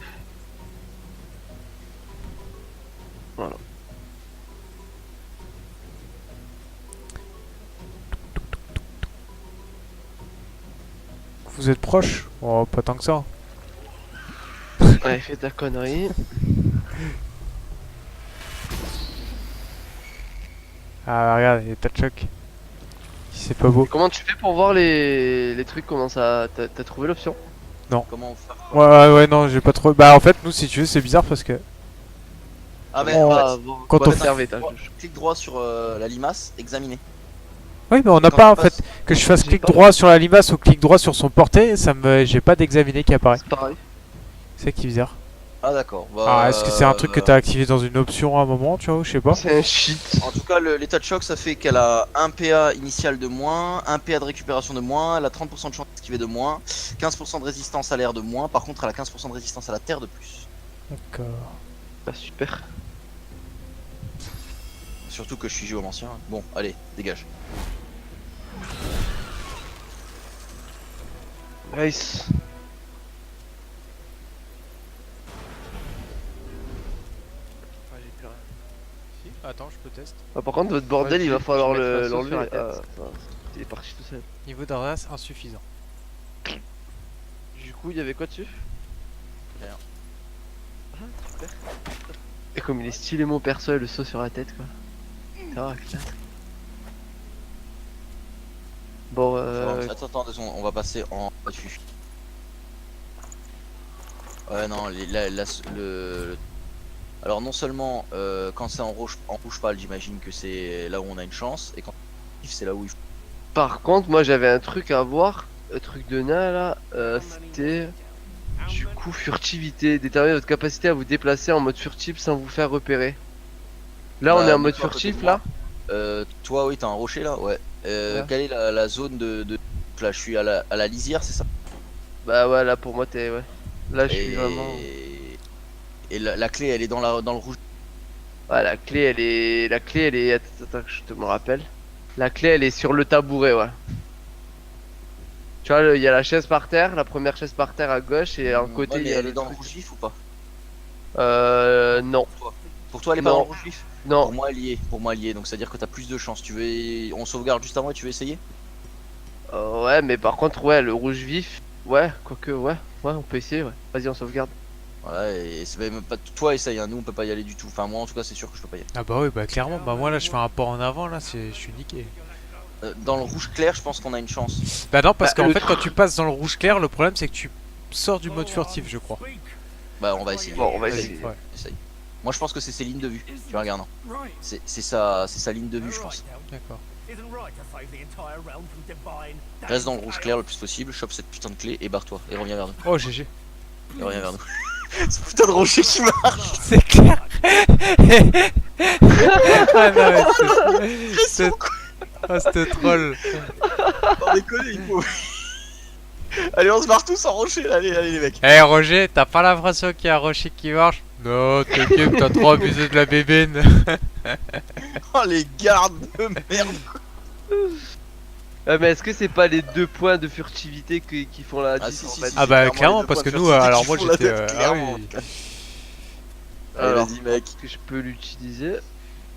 Voilà. Vous êtes proche? Oh, pas tant que ça. Allez, fais ta connerie. Ah, regarde, il y a tas de choc. C'est pas beau. Comment tu fais pour voir les trucs? Comment ça. T'as trouvé l'option? Comment on fait Ouais, non, j'ai pas trop. Bah, en fait, nous, si tu veux, c'est bizarre parce que. Ah mais Oh. en fait, Ah, bon, Quand bon, on- observer, t'as le clique droit sur la limace, examiner. Oui, mais on n'a Quand pas tu en fait passes- que je fasse J'ai clic pas. droit sur la limace ou clic droit sur son porté, ça me j'ai pas d'examiner qui apparaît. C'est pareil. C'est ça qui est bizarre. Ah d'accord. Ah, est-ce que c'est un truc que t'as activé dans une option à un moment, tu vois, je sais pas. C'est un cheat. En tout cas, l'état de choc, ça fait qu'elle a un PA initial de moins, un PA de récupération de moins, elle a 30% de chance d'esquiver de moins, 15% de résistance à l'air de moins, par contre elle a 15% de résistance à la terre de plus. D'accord. Bah super. Surtout que je suis géomancien. Bon, allez, dégage. Nice. Si, attends, je peux tester. Ah, par contre, votre bordel, Ouais, il va tu- falloir tu mettras ça sur l'enlever. la tête. Enfin, il est parti tout seul. Niveau d'ardas insuffisant. Du coup, il y avait quoi dessus? Rien. Ah, super. Et comme il est stylé mon perso et le saut sur la tête, quoi. Ça va, classe. Bon, Attends, on va passer en dessus. Ouais, non, alors non seulement quand c'est en rouge pâle, j'imagine que c'est là où on a une chance, et quand c'est là où il faut. par contre, moi j'avais un truc à voir. Le truc de nain là, c'était du coup furtivité. Déterminer votre capacité à vous déplacer en mode furtif sans vous faire repérer. Là, on Bah, est en mode mets-toi à côté furtif de là. moi. Toi, oui, t'as un rocher là, ouais. Ouais. Quelle est la zone de. Là, je suis à la lisière, c'est ça? Bah ouais, là pour moi t'es ouais. Là je suis Et, vraiment. et la clé, elle est dans le rouge. Ouais, la clé elle est. La clé elle est. Attends que je te me rappelle. La clé elle est sur le tabouret, ouais. Tu vois, il y a la chaise par terre, la première chaise par terre à gauche et à un côté Ouais, il mais y a elle le est dans le truc. rouge vif ou pas? Non. Pour toi, elle est pas Non. dans le rouge vif? Non. Pour moi, elle y est. Pour moi, elle y est. Donc, c'est à dire que t'as plus de chance. Tu veux, on sauvegarde juste avant et tu veux essayer? Ouais, mais par contre, ouais, le rouge vif. Ouais, quoique, ouais. Ouais, on peut essayer, ouais. Vas-y, on sauvegarde. Voilà, et c'est même pas toi essaye, hein. Nous on peut pas y aller du tout. Enfin moi en tout cas c'est sûr que je peux pas y aller. Ah bah oui, bah clairement, bah moi là je fais un pas en avant là, je suis niqué. Dans le rouge clair je pense qu'on a une chance. Bah non, parce Bah, qu'en le fait truc- quand tu passes dans le rouge clair, le problème c'est que tu sors du mode furtif, je crois. Bah on va essayer. Bon, on va Vas-y, essayer. ouais. Essaye. Moi je pense que c'est ses lignes de vue. Tu vois, regarde. C'est sa ligne de vue je pense. D'accord. Reste dans le rouge clair le plus possible, chope cette putain de clé et barre-toi. Et reviens vers nous. Oh GG. Et reviens vers nous. Ce putain de rocher qui marche. C'est clair. Ah non, mais c'est ah, c'était troll. On déconne, il faut. Allez on se barre tous en rocher là, allez les mecs. Eh Roger, t'as pas l'impression qu'il y a un rocher qui marche? Non, t'inquiète, t'as trop abusé de la bébène. Oh les gardes de merde. Mais est-ce que c'est pas les 2 points de furtivité qui font la Ah, diff si, en si, fait? si. Ah bah clairement, clairement, les deux parce que points de nous, furtivité alors qui moi font la j'étais... tête, ah clairement. oui. Allez Alors, vas-y mec. est-ce que je peux l'utiliser?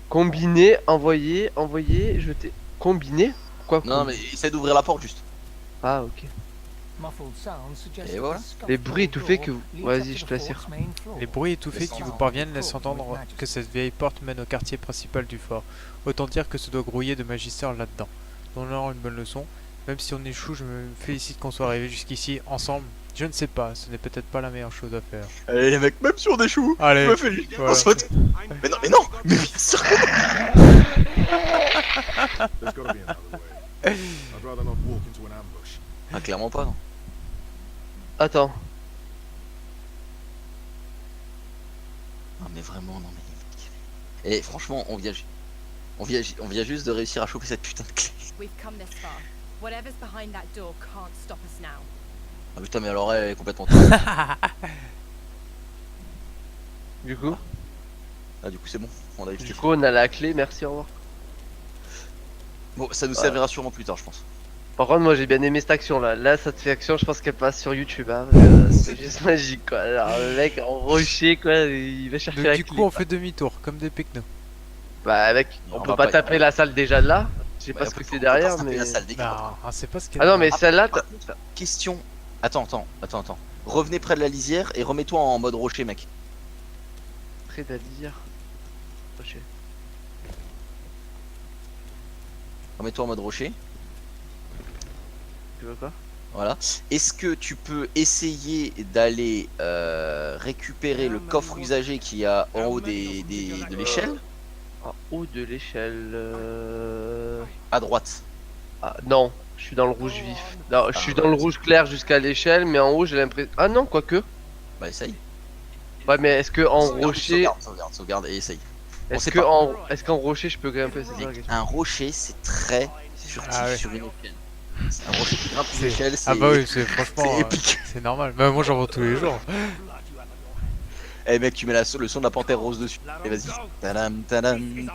Combiner, envoyer, envoyer, jeter. Combiner? Quoi Non mais essaie d'ouvrir la porte juste. Ah, ok. Et voilà. Les bruits étouffés que vous. Vas-y, je te laisse dire. Les bruits étouffés qui vous parviennent laissent entendre que cette vieille porte mène au quartier principal du fort. Autant dire que ça doit grouiller de magistère là-dedans. Donnons-leur une bonne leçon. Même si on échoue, je me félicite qu'on soit arrivé jusqu'ici ensemble. Je ne sais pas, ce n'est peut-être pas la meilleure chose à faire. Allez les mecs, même si on échoue, Allez, je me félicite. voilà. On se vote. Mais non, mais bien sûr. There's gotta be another way. I'd rather not walk into an ambush. Ah clairement pas non. Attends. Non mais vraiment non mais. Et franchement on vient juste de réussir à choper cette putain de clé. We've come this far. Whatever's behind that door can't stop us now. Ah putain mais alors elle est complètement. Du coup, Ah du coup c'est bon, on a évité. du coup, on a la clé. Merci, au revoir. Bon ça nous servira sûrement plus tard je pense. Par contre, moi j'ai bien aimé cette action là. Là, cette action, je pense qu'elle passe sur YouTube. Hein. C'est juste magique quoi. Alors, le mec en rocher quoi, il va chercher Donc la du clé. coup on fait demi-tour, comme des pecnos. Bah, mec, on On peut va pas pas- taper la salle déjà de là. Je sais Ouais, pas on ce peut- que on c'est peut derrière, pas se taper mais. la salle des gardes. Non, ah, c'est pas ce qu'il y Ah a. non, mais celle-là, Par contre, question. Attends. Revenez près de la lisière et remets-toi en mode rocher mec. Près de la lisière. Rocher. Remets-toi en mode rocher. Tu veux quoi? Voilà. Est-ce que tu peux essayer d'aller récupérer le coffre usagé qu'il y a en haut de l'échelle? En haut de l'échelle. À droite. Ah, non, je suis dans le rouge vif. Non, je Ah, suis bah, dans le rouge clair jusqu'à l'échelle, mais en haut j'ai l'impression. Ah non, quoique. Bah essaye. Ouais, mais est-ce que en Sauvegarde, rocher, sauvegarde et essaye. On est-ce sait que pas. est-ce qu'en rocher je peux grimper, c'est ça la Mec, question. un rocher c'est très furtif Ah ouais. sur une échelle. C'est un rocher qui grimpe une C'est- échelle, Ah bah oui, c'est c'est franchement, épique. c'est normal. Bah, moi j'en vois tous les jours. Eh mec, tu mets le son de la panthère rose dessus. Et vas-y. Tadam, tadam.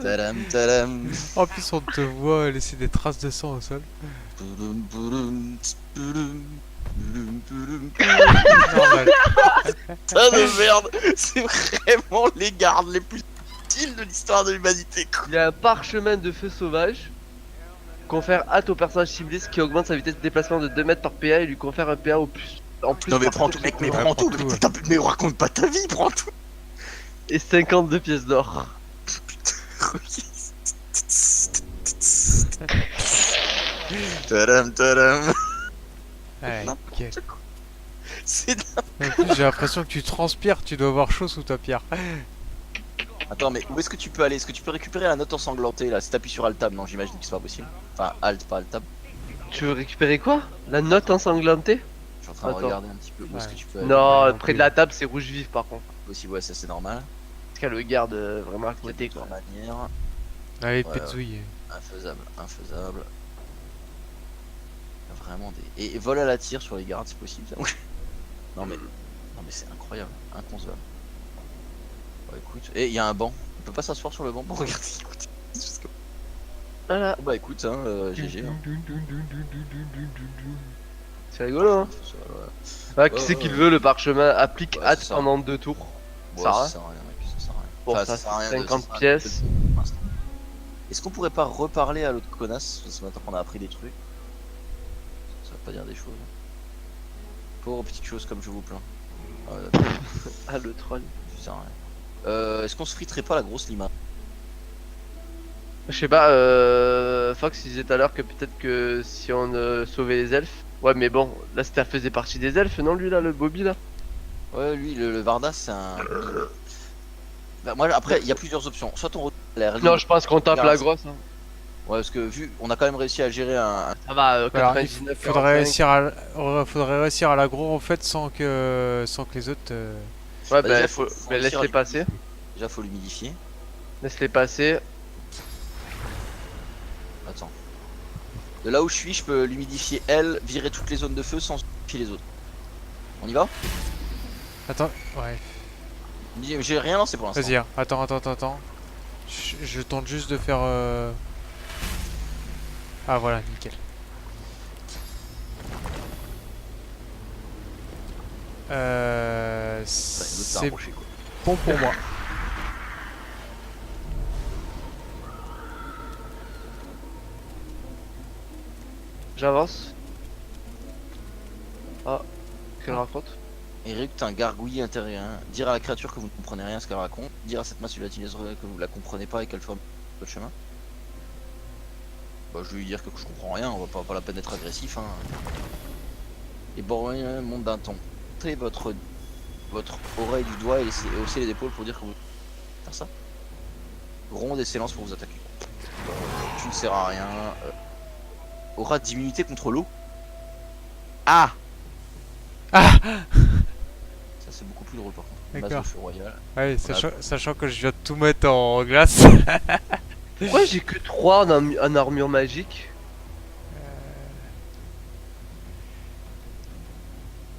Tadam, tadam. En plus on te voit laisser des traces de sang au sol. Poudoum, poudoum, poudoum, poudoum, poudoum. Normal. Putain de merde. C'est vraiment les gardes les plus utiles de l'histoire de l'humanité. quoi. Il y a un parchemin de feu sauvage. Confère hâte au personnage ciblé, ce qui augmente sa vitesse de déplacement de 2 mètres par PA et lui confère un PA au plus. En plus Non mais par prends tout, contre, mec, mais Ouais, prends prends tout. tout, Mais, ouais. mais raconte pas ta vie, prends tout. et 52 pièces d'or. Tadam, tadam. Ouais, nickel. C'est En plus j'ai l'impression que tu transpires, tu dois avoir chaud sous ta pierre. Attends, mais où est-ce que tu peux aller? Est-ce que tu peux récupérer la note ensanglantée là? Si t'appuies sur Alt Tab, non, j'imagine que c'est pas possible. Enfin, Alt, pas Alt Tab. Tu veux récupérer quoi? La note ensanglantée? Je suis en train de Attends. regarder un petit peu où est-ce que Ouais. tu peux aller. Non, non près plus. de la table c'est rouge vif par contre. Possible, ouais, ça c'est normal. Parce qu'elle le garde vraiment à côté De quoi. toute manière, Allez, Ouais, pétzouille. infaisable, infaisable. Il y a vraiment des. Et vol à la tire sur les gardes, c'est possible ça? Non mais. Non mais c'est incroyable, inconcevable. Bah écoute, et il y a un banc. On peut pas s'asseoir sur le banc pour regarder. Écoute. Voilà. Bah écoute, hein, GG. Hein. C'est rigolo hein. Ça, ouais. Ah, qui c'est qui le veut le parchemin? Applique Ouais, hâte c'est ça. pendant 2 tours. Ouais, Ça ça va. sert à rien, mec, ça sert à rien. Bon, Enfin, ça, sert à rien c'est de- 50 ça sert à rien pièces. pour l'instant. Est-ce qu'on pourrait pas reparler à l'autre connasse? Parce que maintenant qu'on a appris des trucs. Ça va pas dire des choses. Pauvre petites choses comme je vous plains. Ouais, d'accord, Ah le troll. ça sert à rien. Est-ce qu'on se friterait pas la grosse lima? Je sais pas, Fox il disait tout à l'heure que peut-être que si on sauvait les elfes. Ouais mais bon, là ça faisait partie des elfes, non lui là, le Bobby là? Ouais, lui, le Vardas, c'est un. Bah, moi, après, il y a plusieurs options. Soit on retourne à l'air libre. Non je pense qu'on tape Regarde. la grosse. Hein. Ouais, parce que vu, on a quand même réussi à gérer un. Ça va, Alors, il 99, faudrait 45. faudrait réussir à l'aggro en fait sans que les autres. Ouais Bah, bah déjà, faut, faut bah, réussir à laisse-les passer. Déjà, faut l'humidifier. Laisse-les passer. Attends. De là où je suis, je peux l'humidifier elle, virer toutes les zones de feu sans humidifier les autres. On y va? Attends, ouais. J'ai rien lancé pour l'instant. Vas-y, hein. Attends. Je tente juste de faire. Ah voilà, nickel. L'autre, c'est un C'est rocher, quoi. bon pour moi. J'avance. Ah, qu'elle raconte? Eric, t'es un gargouillis intérieur. Hein. Dire à la créature que vous ne comprenez rien ce qu'elle raconte. Dire à cette masse latineuse que vous la comprenez pas et qu'elle forme votre chemin. Bah, je vais lui dire que je comprends rien, on va pas la peine d'être agressif. Hein. Et bon, monte d'un ton. Montez votre oreille du doigt et haussez les épaules pour dire que vous. Faire ça. Ronde et s'élance pour vous attaquer. Tu ne sers à rien. Aura d'immunité contre l'eau. Ah! Ah! Ça c'est beaucoup plus drôle par contre. D'accord. Base de feu royal. Ouais, sachant que je viens de tout mettre en glace. Pourquoi j'ai que 3 en armure magique?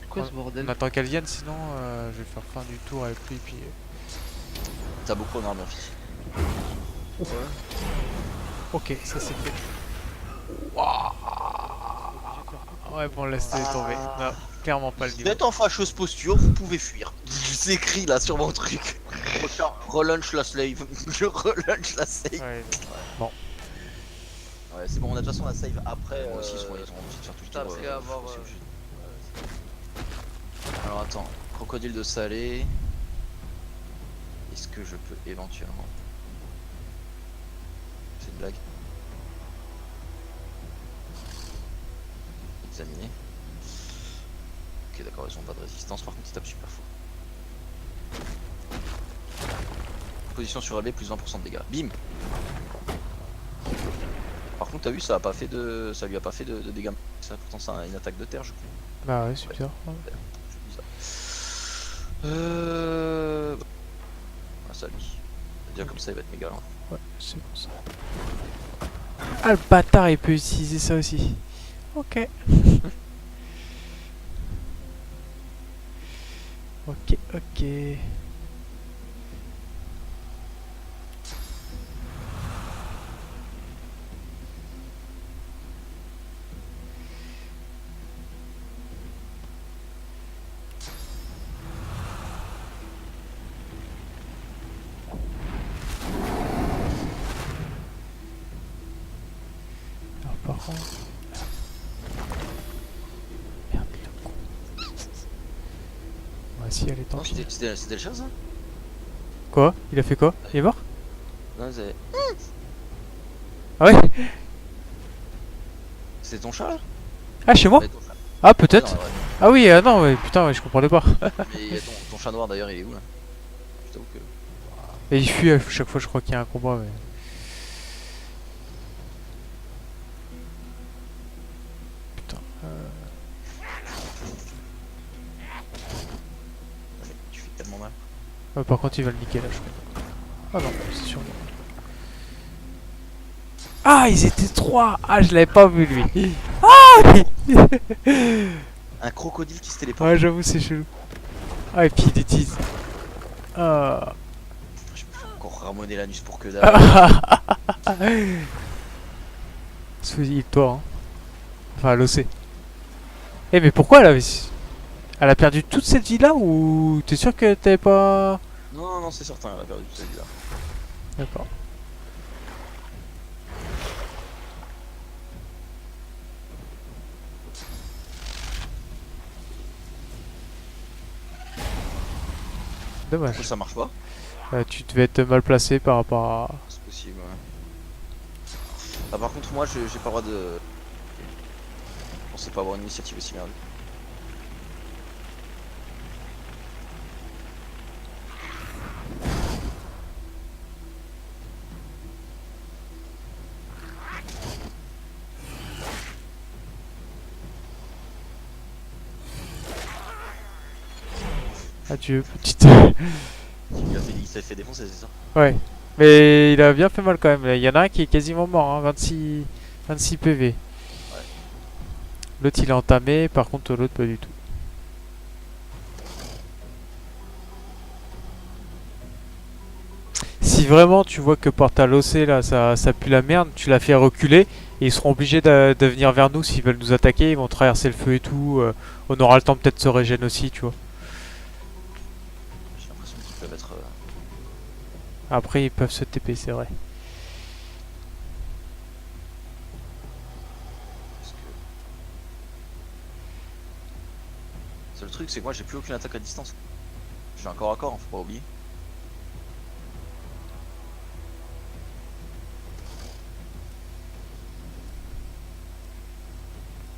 C'est quoi ce bordel? On attend qu'elle vienne, sinon je vais faire fin du tour avec lui. Puis T'as beaucoup en armure physique. ok, ça c'est fait. Waouh. Ouais, bon, laisse-les tomber. Non, clairement pas le Si vous niveau. êtes en fâcheuse posture, vous pouvez fuir. C'est écrit là sur mon truc. Relunch la slave. Je relunch la save. Ouais, Ouais, c'est bon, on a de toute façon la save après. Moi aussi, ils sont obligés de faire tout le Putain, tour. parce qu'avoir, c'est obligé. Alors attends, crocodile de salé. Est-ce que je peux éventuellement. C'est une blague. Examiner. Ok, d'accord, ils ont pas de résistance, par contre ils tapent super fort. Position surélevée, plus 20% de dégâts. Bim. Par contre, t'as vu, ça lui a pas fait de dégâts. Ça, pourtant, c'est une attaque de terre, je crois. Bah ouais, super. Je dis ça. Ah, ça lui. Déjà comme ça, il va être méga lent. Ouais, c'est bon ça. Ah, le bâtard, il peut utiliser ça aussi. Ok. Ok, ok. Alors par contre... Merde, le con. Bah si, elle est tant Non, pis. c'était le chat, ça? Quoi? Il a fait quoi? Il est mort? Non, c'est... Ah ouais? C'est ton chat, là? Ah, chez moi? Ouais, ton chat. Ah, Non, peut-être? ouais. Ah oui, non, ouais, putain, ouais, je comprenais pas. Mais il y a ton chat noir, d'ailleurs, il est où, là? Je t'avoue que... Et il fuit à chaque fois, je crois qu'il y a un combat, mais... Putain, Tu fais tellement mal. ouais, par contre, il va le niquer, là, je crois. Ah non, c'est sûr. Ah, ils étaient 3! Ah, je l'avais pas vu, lui. Un crocodile qui se téléporte. Ouais, j'avoue, c'est chelou. Ah, et puis il utilise... Ah... Je me fais encore ramoner l'anus pour que dalle. Sous toi, hein. Enfin, l'OC. Eh, mais pourquoi elle avait... Elle a perdu toute cette vie-là ou... T'es sûr que t'avais pas... Non, non, c'est certain, elle a perdu toute sa vie là. D'accord. Dommage. Du coup, ça marche pas. Tu devais être mal placé par rapport à... C'est possible, ouais. Ah, par contre, moi, j'ai pas le droit de. Je pensais pas avoir une initiative aussi merde. Adieu, petite... Il s'est fait défoncer, c'est ça? Ouais. Mais il a bien fait mal quand même. Il y en a un qui est quasiment mort, hein. 26 PV. Ouais. L'autre il est entamé, par contre l'autre pas du tout. Si vraiment tu vois que Portal OC là ça pue la merde, tu l'as fait reculer et ils seront obligés de venir vers nous s'ils veulent nous attaquer, ils vont traverser le feu et tout. On aura le temps peut-être de se régénérer aussi, tu vois. J'ai l'impression qu'ils peuvent être. Après ils peuvent se TP, c'est vrai. Parce que... C'est le truc, c'est que moi j'ai plus aucune attaque à distance. J'ai un corps à corps, hein, faut pas oublier.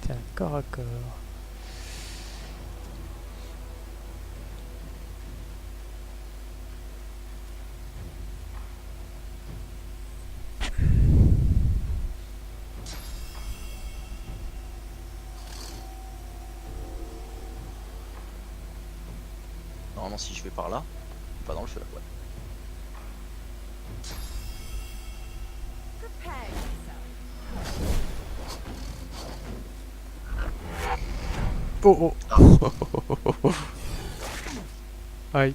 Tiens, corps à corps. Normalement, si je vais par là, pas dans le feu là, ouais. Prepare yourself. Oh oh. Aïe.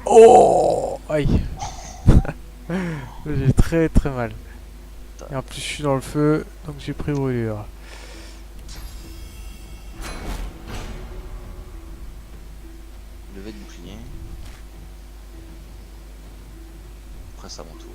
Oh aïe. J'ai très très mal. Et en plus je suis dans le feu, donc j'ai pris brûlure. Levé de bouclier. Après, c'est à mon tour.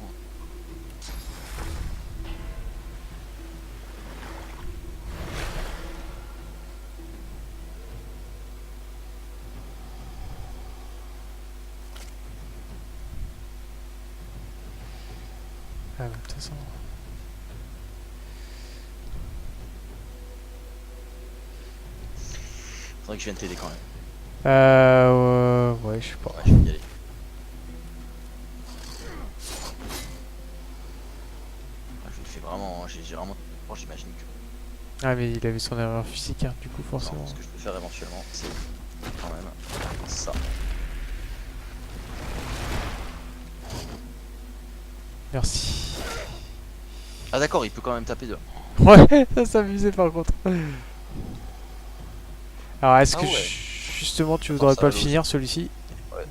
Ah, de toute façon. Faudrait que je vienne t'aider quand même. Ouais, je sais pas. Ouais, je vais y aller. Ah, je le fais vraiment, j'ai vraiment. Bon, j'imagine que. Ah, mais il avait son erreur physique, hein, du coup, Non, forcément. ce que je peux faire éventuellement, c'est quand même ça. Merci. Ah, d'accord, il peut quand même taper deux. Ouais, ça s'amusait par contre. Alors, est-ce Ah que ouais. justement tu Oh, voudrais ça pas le va finir celui-ci? Ouais.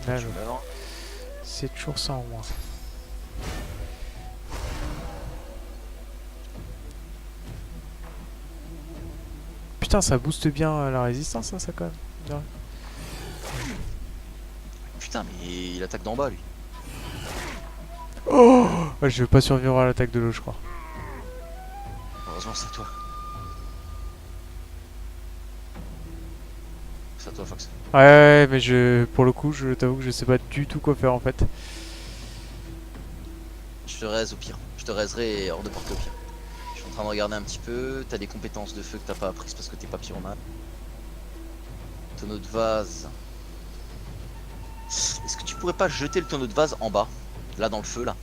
Là, Je meurs. c'est toujours ça en moins. Putain, ça booste bien la résistance, hein, ça quand même. Putain, mais il attaque d'en bas lui. Oh, ouais, je vais pas survivre à l'attaque de l'eau, je crois. Heureusement, c'est à toi. C'est à toi, Fox. Ouais, mais pour le coup, je t'avoue que je sais pas du tout quoi faire en fait. Je te raise au pire. Je te raiserai hors de portée au pire. Je suis en train de regarder un petit peu. T'as des compétences de feu que t'as pas apprises parce que t'es pas pyromane. Tonneau de vase. Est-ce que tu pourrais pas jeter le tonneau de vase en bas? Là, dans le feu, là.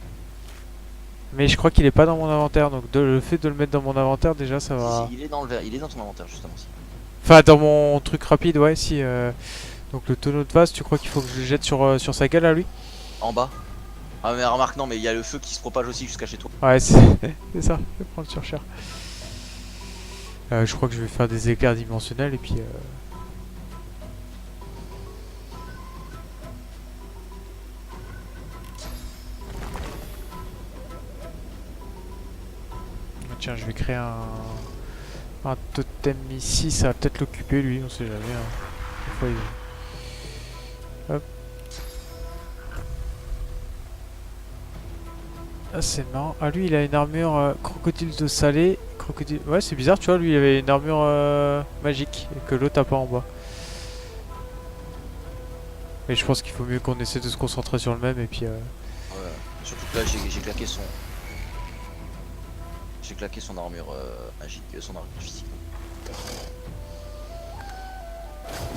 Mais je crois qu'il est pas dans mon inventaire, donc le fait de le mettre dans mon inventaire déjà ça va. Si, il est dans le verre. Il est dans ton inventaire, justement. Si. Enfin, dans mon truc rapide, ouais, si. Donc le tonneau de vase, tu crois qu'il faut que je le jette sur sa gueule à lui? En bas. Ah, mais remarque, non, mais il y a le feu qui se propage aussi jusqu'à chez toi. Ouais, c'est ça, je vais prendre sur cher. Je crois que je vais faire des éclairs dimensionnels et puis. Tiens, je vais créer un totem ici, ça va peut-être l'occuper lui, on sait jamais. Hein. Des fois, hop. Ah, c'est marrant. Ah, lui il a une armure crocodile de salé. Crocodile. Ouais, c'est bizarre, tu vois, lui il avait une armure magique et que l'autre a pas en bas. Mais je pense qu'il faut mieux qu'on essaie de se concentrer sur le même et puis. Ouais. Surtout que là, j'ai claqué son. J'ai claqué son armure magique, son armure physique.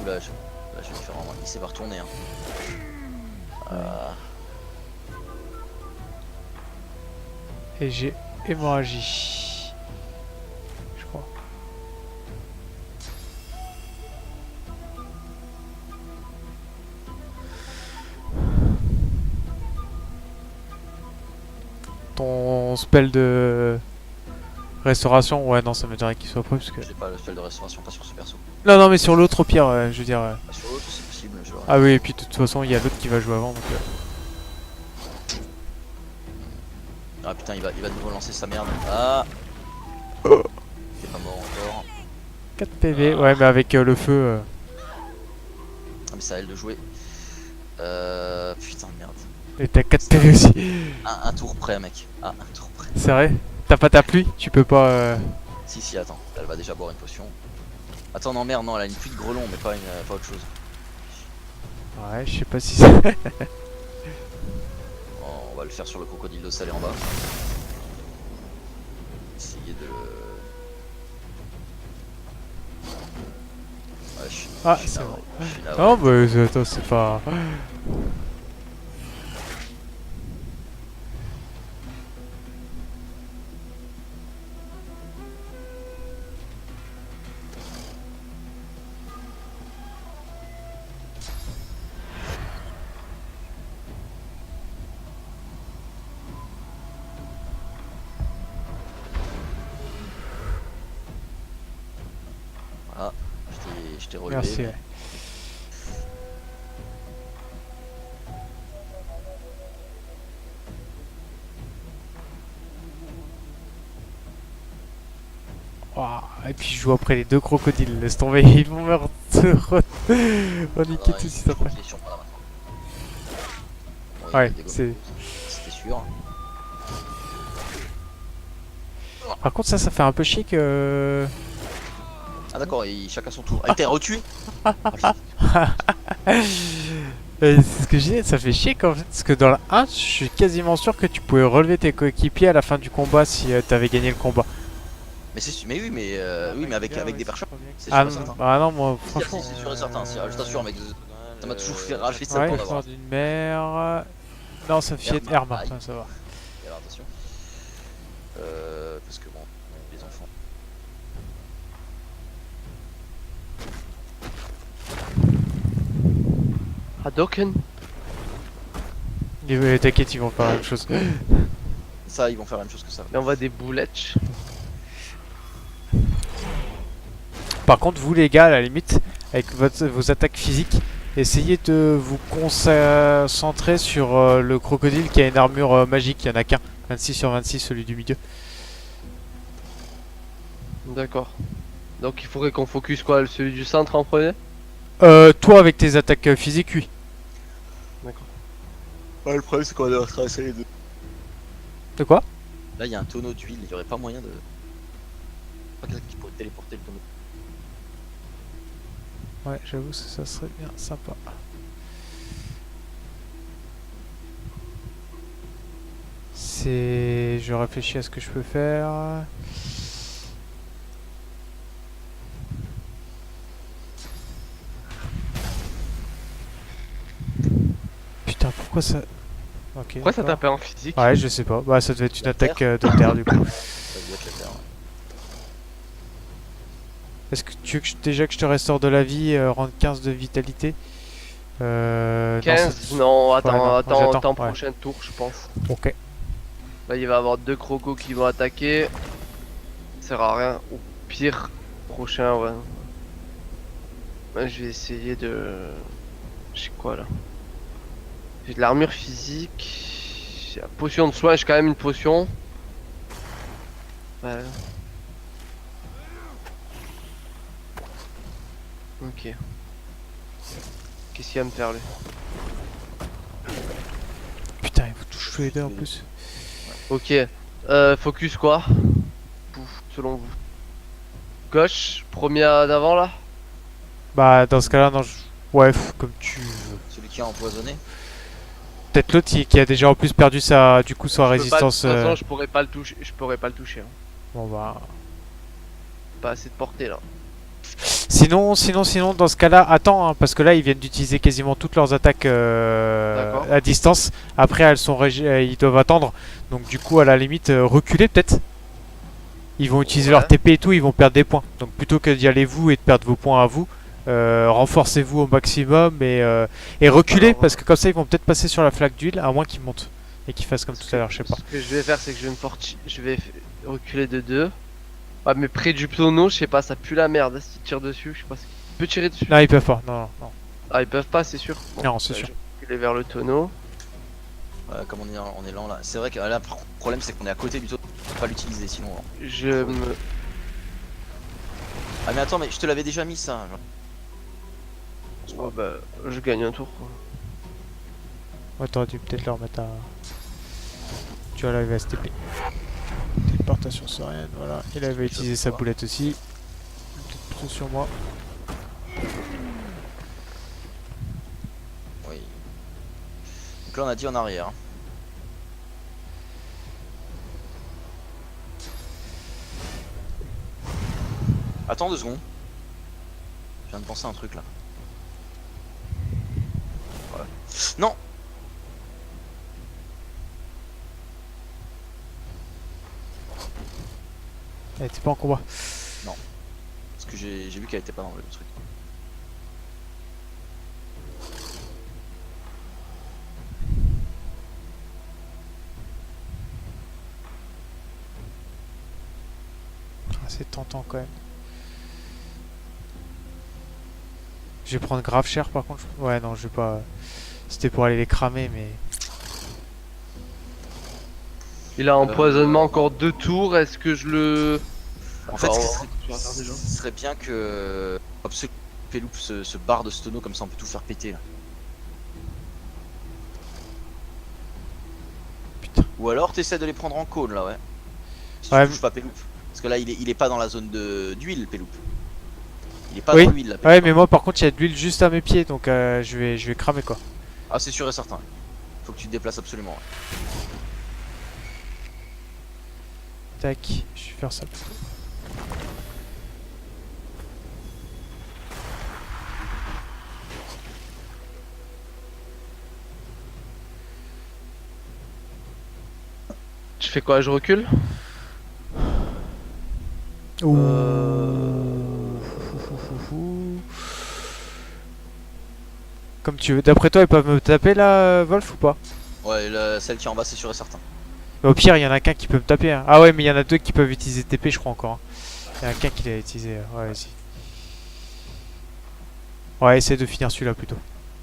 Là, je vais le faire en main. Il s'est pas retourné. Hein. Et j'ai hémorragie. Je crois. Ton spell de restauration, ouais, non, ça m'étonnerait qu'il soit prêt parce que. J'ai pas le spell de restauration, pas sur ce perso. Non, non, mais sur l'autre au pire, je veux dire. Pas sur l'autre, c'est possible, je vois. Ah oui, et puis de toute façon, il y a l'autre qui va jouer avant donc. Ah putain, il va de nouveau lancer sa merde. Ah, il est pas mort encore. 4 PV, ouais, mais avec le feu. Ah, mais c'est à elle de jouer. Putain, merde. Et t'as 4 PV aussi. Un tour près, mec. Ah, un tour près. C'est vrai? T'as pas ta pluie? Tu peux pas. Si, attends. Elle va déjà boire une potion. Attends, non, merde, non, elle a une pluie de grelon, mais pas autre chose. Ouais, je sais pas si c'est. On va le faire sur le crocodile de salé en bas. Essayer de le. Ouais, Ah, je suis c'est navré, bon. je suis navré. Non, bah attends, c'est pas. Voilà, je t'ai relevé. Merci. mais- Ouais. Ouah, et puis je joue après les deux crocodiles, laisse tomber, ils vont me reniquer Ah, tout de il- suite je après. crois qu'il est sur moi là maintenant. Bon, il Ouais, a des c'est. gommes, c'était sûr. Par contre, ça fait un peu chier que. Ah d'accord, chacun son tour. Ah, t'es retué. C'est ce que je disais, ça fait chier quand même, parce que dans la 1, je suis quasiment sûr que tu pouvais relever tes coéquipiers à la fin du combat si t'avais gagné le combat. Mais oui, mais avec des pare-chocs. C'est Ah, sûr et certain. bah non, moi, Si, franchement. c'est sûr et certain, je t'assure, mec. Ça m'a toujours fait rager ça Ouais, pour fort l'avoir. d'une mer. Non, ça fait Herma, Herma, aïe. ça va. Et alors attention. Parce que bon, les enfants. Hadoken. T'inquiète, ils vont faire la même chose. Ça, ils vont faire la même chose que ça. Là on voit des boulettes. Par contre, vous les gars, à la limite, avec vos attaques physiques, essayez de vous concentrer sur le crocodile qui a une armure magique. Il y en a qu'un. 26 sur 26, celui du milieu. D'accord. Donc il faudrait qu'on focus quoi, celui du centre en premier? Toi, avec tes attaques physiques, oui. Ouais, le problème, c'est qu'on va traverser les deux. De quoi? Là, il y a un tonneau d'huile, il y aurait pas moyen de. Pas quelqu'un qui pourrait téléporter le tonneau. Ouais, j'avoue, ça serait bien sympa. Je réfléchis à ce que je peux faire. Putain, pourquoi ça... Ok. Pourquoi ça d'accord. tapait en physique? Ouais, je sais pas. Bah, ça devait être une La attaque terre. de terre du coup. Ça doit être la terre. Est-ce que tu veux déjà que je te restaure de la vie, rendre 15 de vitalité 15? Non, attends, Ouais, non, attends, j'attends, ouais. prochain tour je pense. Ok. Là il va y avoir deux crocos qui vont attaquer. Ça sert à rien. Au pire, prochain, ouais. Ouais, je vais essayer de... Je sais quoi là. J'ai de l'armure physique. J'ai la potion de soin, j'ai quand même une potion. Ouais. Ok. Qu'est-ce qu'il va me faire lui? Putain, il vous touche tous les deux en plus. Ok. Focus quoi? Pouf, selon vous. Gauche, premier d'avant là? Bah, dans ce cas-là, non, ouais, comme tu veux. Celui qui a empoisonné. Peut-être l'autre qui a déjà en plus perdu sa, du coup, sa Je peux pas- résistance. De toute façon, je pourrais pas le toucher. Je pourrais pas le toucher. Hein. Bon bah. Pas assez de portée là. Sinon, dans ce cas-là, attends, hein, parce que là, ils viennent d'utiliser quasiment toutes leurs attaques D'accord. à distance. Après, elles sont ils doivent attendre. Donc, du coup, à la limite, reculer peut-être. Ils vont utiliser leur Ouais. TP et tout, ils vont perdre des points. Donc, plutôt que d'y aller vous et de perdre vos points à vous, renforcez-vous au maximum et reculez, Alors, parce que comme ça, ils vont peut-être passer sur la flaque d'huile, à moins qu'ils montent et qu'ils fassent comme tout à l'heure, je sais pas. Ce que je vais faire, c'est que je vais je vais reculer de 2. Ouais, mais près du tonneau, je sais pas, ça pue la merde. S'ils tirent dessus, je sais pas. Il peut tirer dessus. Non, ils peuvent pas. Non, non, Ah, ils peuvent pas, c'est sûr. non, c'est bah, sûr. Je vais reculer vers le tonneau. Comme on est lent là. C'est vrai que là, le problème, c'est qu'on est à côté du tonneau. On peut pas l'utiliser sinon. Hein. Je me. Ah, mais attends, mais je te l'avais déjà mis ça. Genre. Oh, bah, je gagne un tour. Quoi. Ouais, t'aurais dû peut-être leur mettre à. Tu vois, là, il va se TP. Téléportation sereine, voilà. Et là, il va utiliser sa boulette aussi. Peut-être plutôt sur moi. Oui. Donc là, on a dit en arrière. Attends 2 secondes. Je viens de penser à un truc là. Voilà. Non. Elle était pas en combat. Parce que j'ai vu qu'elle était pas dans le truc. Ah, c'est tentant quand même. Je vais prendre grave cher par contre. Ouais, non, je vais pas. C'était pour aller les cramer, mais. Il a empoisonnement encore 2 tours. Est-ce que je le. En fait, Enfin, ce serait bien que Obstacle Peloup se barre de ce tonneau, comme ça on peut tout faire péter là. Putain. Ou alors t'essaies de les prendre en cône là, ouais. Si Ouais, tu touches pas Peloup. Parce que là il est pas dans la zone d'huile, Peloup. Il est pas Oui. dans l'huile là. Ouais, Peloup. mais moi par contre, il y a de l'huile juste à mes pieds, donc je vais cramer quoi. Ah, c'est sûr et certain. Faut que tu te déplaces absolument. Ouais. Tac, je vais faire ça plutôt. fais quoi? Je recule? Comme tu veux. D'après toi, ils peuvent me taper là, Wolf ou pas? Ouais, celle qui est en bas, c'est sûr et certain. Au pire, il y en a qu'un qui peut me taper. Hein. Ah ouais, mais il y en a deux qui peuvent utiliser TP, je crois encore. Hein. Il y en a qu'un qui l'a utilisé. Ouais, vas-y. Ouais, essaie de finir celui-là plutôt.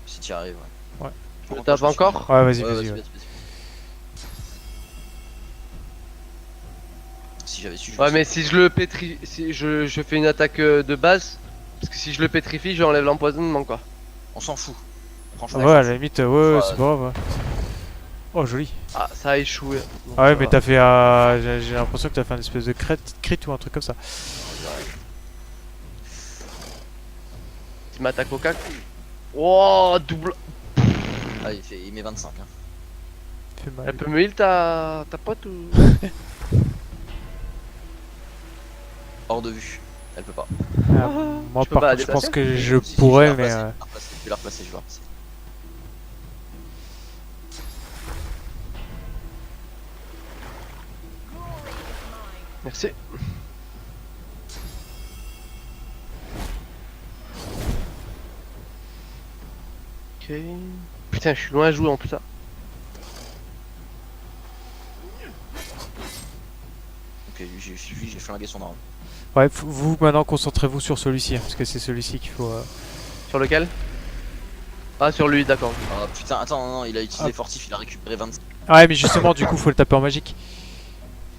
Si tu y arrives, ouais. Ouais. Je le tape encore? Ouais, vas-y, Ouais, vas-y. vas-y, Ouais. vas-y. Si j'avais su, je Ouais, le mais sais. si je le pétris, si je fais une attaque de base, parce que si je le pétrifie, j'enlève l'empoisonnement quoi. On s'en fout. Franchement, Ouais, on à s'en la fout. limite, ouais, Enfin, c'est pas grave. Ouais. Oh, joli. Ah, ça a échoué. Donc, Ah ouais, ça mais va. t'as fait. J'ai l'impression que t'as fait un espèce de crit ou un truc comme ça. Tu m'attaques au cac. Oh, double. Ah, il met 25. Hein. Fait mal. Elle peut me heal ta pote ou. Hors de vue. Elle peut pas. Ah, moi, Je peux par pas la contre, je pense déplacer que je Si, si, pourrais, je vais mais. la replacer, je vais la replacer, je vais la replacer. Merci. Ok. Putain, je suis loin à jouer en plus ça. Ok, lui, j'ai flingué son arme. Ouais, vous maintenant concentrez-vous sur celui-ci, hein, parce que c'est celui-ci qu'il faut. Sur lequel? Ah, sur lui, d'accord. Ah putain, attends, non, il a utilisé Ah. fortif, il a récupéré 25. Ah ouais, mais justement, du coup, faut le taper en magique.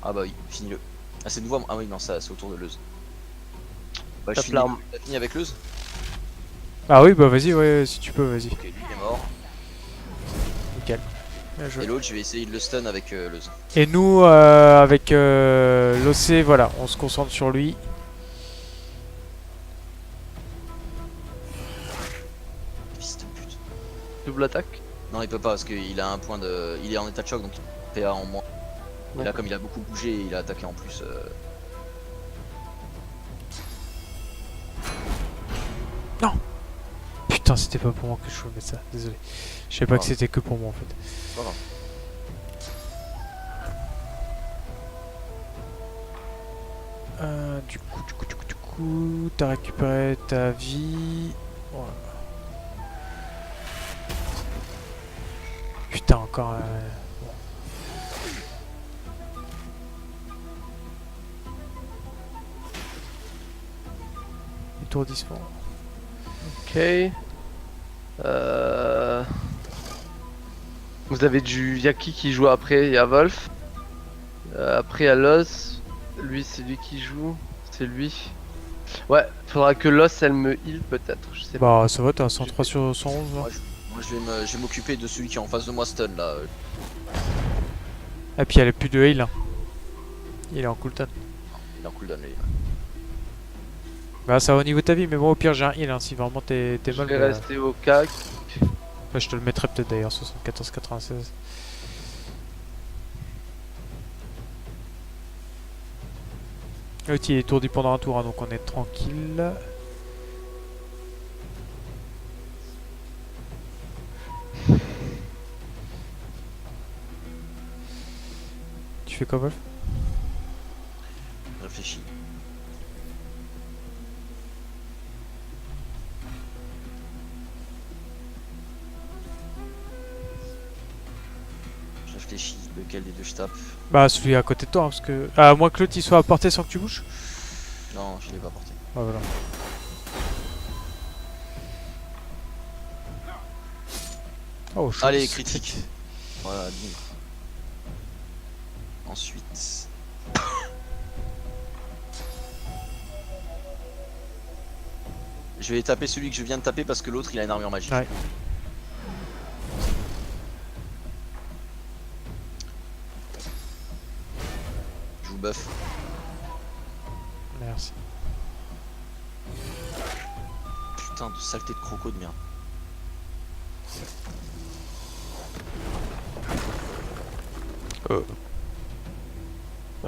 Ah bah oui, finis-le. Ah, c'est nouveau. Ah oui, non, ça c'est autour de Leuze. Bah, je Tape finis. l'arme. T'as fini avec Leuze? Ah oui, bah vas-y, ouais, si tu peux, vas-y. Ok, lui il est mort. Nickel. Bien joué. Et l'autre, je vais essayer de le stun avec Leuze. Et nous, avec l'OC, voilà, on se concentre sur lui. Fils de pute. Double attaque. Non, il peut pas parce qu'il a un point de. Il est en état de choc donc PA en moins. Et là, D'accord. comme il a beaucoup bougé, il a attaqué en plus. Putain, c'était pas pour moi que je voulais mettre ça, désolé. Je savais pas que c'était que pour moi en fait. Pas grave. Du coup, t'as récupéré ta vie. Voilà. Putain, encore un. Étourdissement. Ok. Vous avez du Yaki qui joue après, il y a Wolf. Après il y a Los. Lui c'est lui qui joue. C'est lui. Ouais, faudra que Los elle me heal peut-être. Je sais pas. Bah, ça va, t'as un 103 sur 111. Là. Moi, je vais m'occuper de celui qui est en face de moi, stun là. Et puis, elle a plus de heal. Hein. Il est en cooldown. Il est en cooldown lui. Bah, ça va au niveau de ta vie, mais moi, au pire, j'ai un heal. Hein, si vraiment t'es Je mal. vais bah, rester au cac. bah, je te le mettrai peut-être d'ailleurs, 74-96. L'autre il est étourdi pendant un tour, hein, donc on est tranquille. Tu fais quoi, Wolf? Réfléchis. Je réfléchis, lequel des deux je tape. Bah, celui à côté de toi, hein, parce que. Ah, à moins que l'autre il soit à portée sans que tu bouges. Non, je l'ai pas porté. Ah, voilà. Oh, chaud. Allez, critique. Voilà, bim. Ensuite. Je vais taper celui que je viens de taper parce que l'autre il a une armure magique. Ouais. Je vous buff. Merci. Putain de saleté de croco de merde. Ah,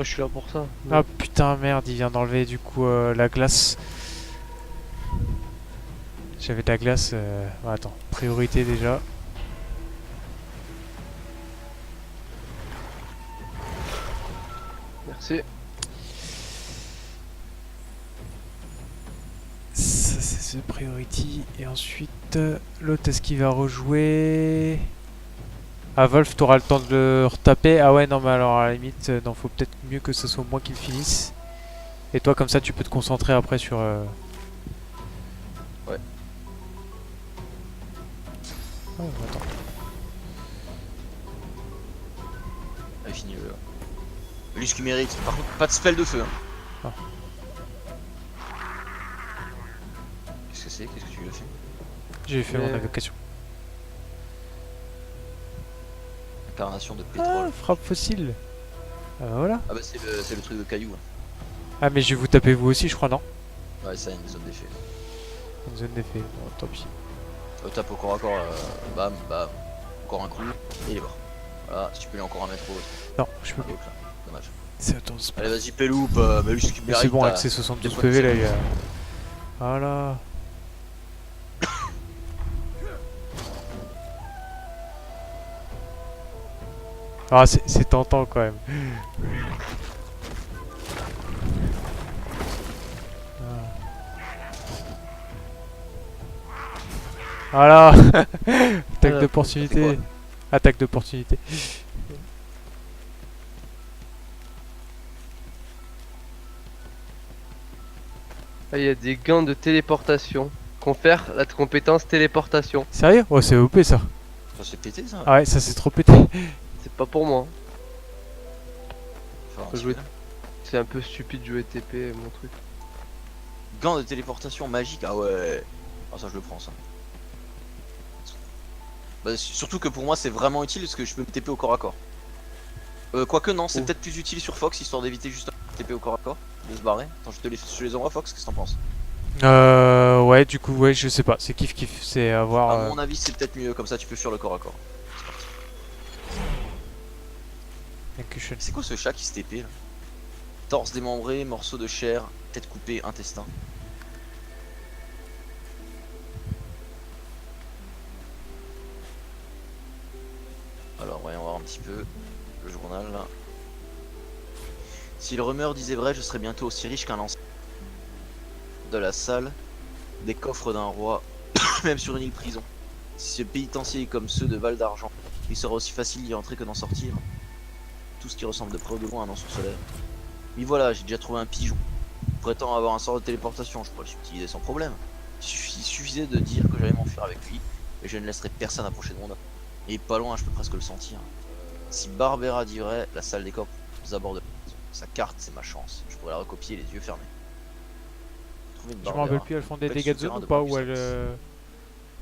je suis là pour ça. Ah putain, merde, il vient d'enlever du coup la glace. J'avais de la glace. Ouais, attends, priorité déjà. C'est Ça, c'est The Priority. Et ensuite, l'autre, est-ce qu'il va rejouer? Ah, Wolf, t'auras le temps de le retaper. Ah ouais, non, mais alors à la limite, non, faut peut-être mieux que ce soit moi qui le finisse. Et toi, comme ça, tu peux te concentrer après sur. Ouais. Oh, attends. Allez, fini le. Lui, ce qu'il mérite. Par contre, pas de spell de feu. Hein. Ah. Qu'est-ce que c'est? Qu'est-ce que tu lui as fait? J'ai fait mon invocation. Incarnation de Ah, pétrole. frappe fossile. Ah, bah voilà. Ah bah c'est le truc de caillou. Hein. Ah, mais je vais vous taper vous aussi, je crois, non? Ouais, ça, il y a une zone d'effet. Une zone d'effet. Bon, tant pis. Tape au corps à corps, bam, bam. Encore un coup, et il est mort. Voilà, si tu peux lui encore en mettre autre. Non, je peux Ah, pas. donc là, dommage. C'est attends, c'est Allez, vas-y, Péloupe, mais lui, ce qu'il mais mérite. c'est bon, avec t'as- ses 72 des PV là, points de il a. Voilà. Ah, c'est tentant quand même. Voilà. Attaque d'opportunité. Attaque d'opportunité. Ah, il y a des gants de téléportation. Confère la compétence téléportation. Sérieux? Oh, c'est OP ça. Ça s'est pété ça. Ah ouais, ça c'est trop pété. C'est pas pour moi. Enfin, Faut c'est jouer- bien. C'est un peu stupide de jouer TP, mon truc. Gant de téléportation magique, ah ouais. Ah, ça, je le prends ça. Bah, surtout que pour moi, c'est vraiment utile parce que je peux me TP au corps à corps. Quoique, non, c'est Oh. peut-être plus utile sur Fox histoire d'éviter juste un TP au corps à corps. De se barrer. Attends, je te les envoie, Fox, qu'est-ce que t'en penses? Ouais, du coup, ouais, je sais pas. C'est kiff kiff. C'est avoir. À mon avis, c'est peut-être mieux, comme ça tu peux fuir le corps à corps. Execution. C'est quoi ce chat qui se TP là? Torse démembré, morceau de chair, tête coupée, intestin. Alors voyons voir un petit peu le journal là. Si le rumeur disait vrai, je serais bientôt aussi riche qu'un ancien. De la salle, des coffres d'un roi, même sur une île prison. Si ce pénitencier est comme ceux de Val d'Argent, il sera aussi facile d'y entrer que d'en sortir. Tout ce qui ressemble de près ou de loin à un anse solaire. Oui voilà, j'ai déjà trouvé un pigeon. Prétend avoir un sort de téléportation, je pourrais le subtiliser sans problème. Il suffisait de dire que j'allais m'enfuir avec lui, et je ne laisserai personne approcher de mon âme. Et pas loin, je peux presque le sentir. Si Barbera dit vrai, la salle des coffres aux abords de la prison. Sa carte, c'est ma chance. Je pourrais la recopier les yeux fermés. Trouver une Je me Barbera. rappelle plus, elles font des Belle dégâts de zone souterrain ou de pas? plus Ou elles. service.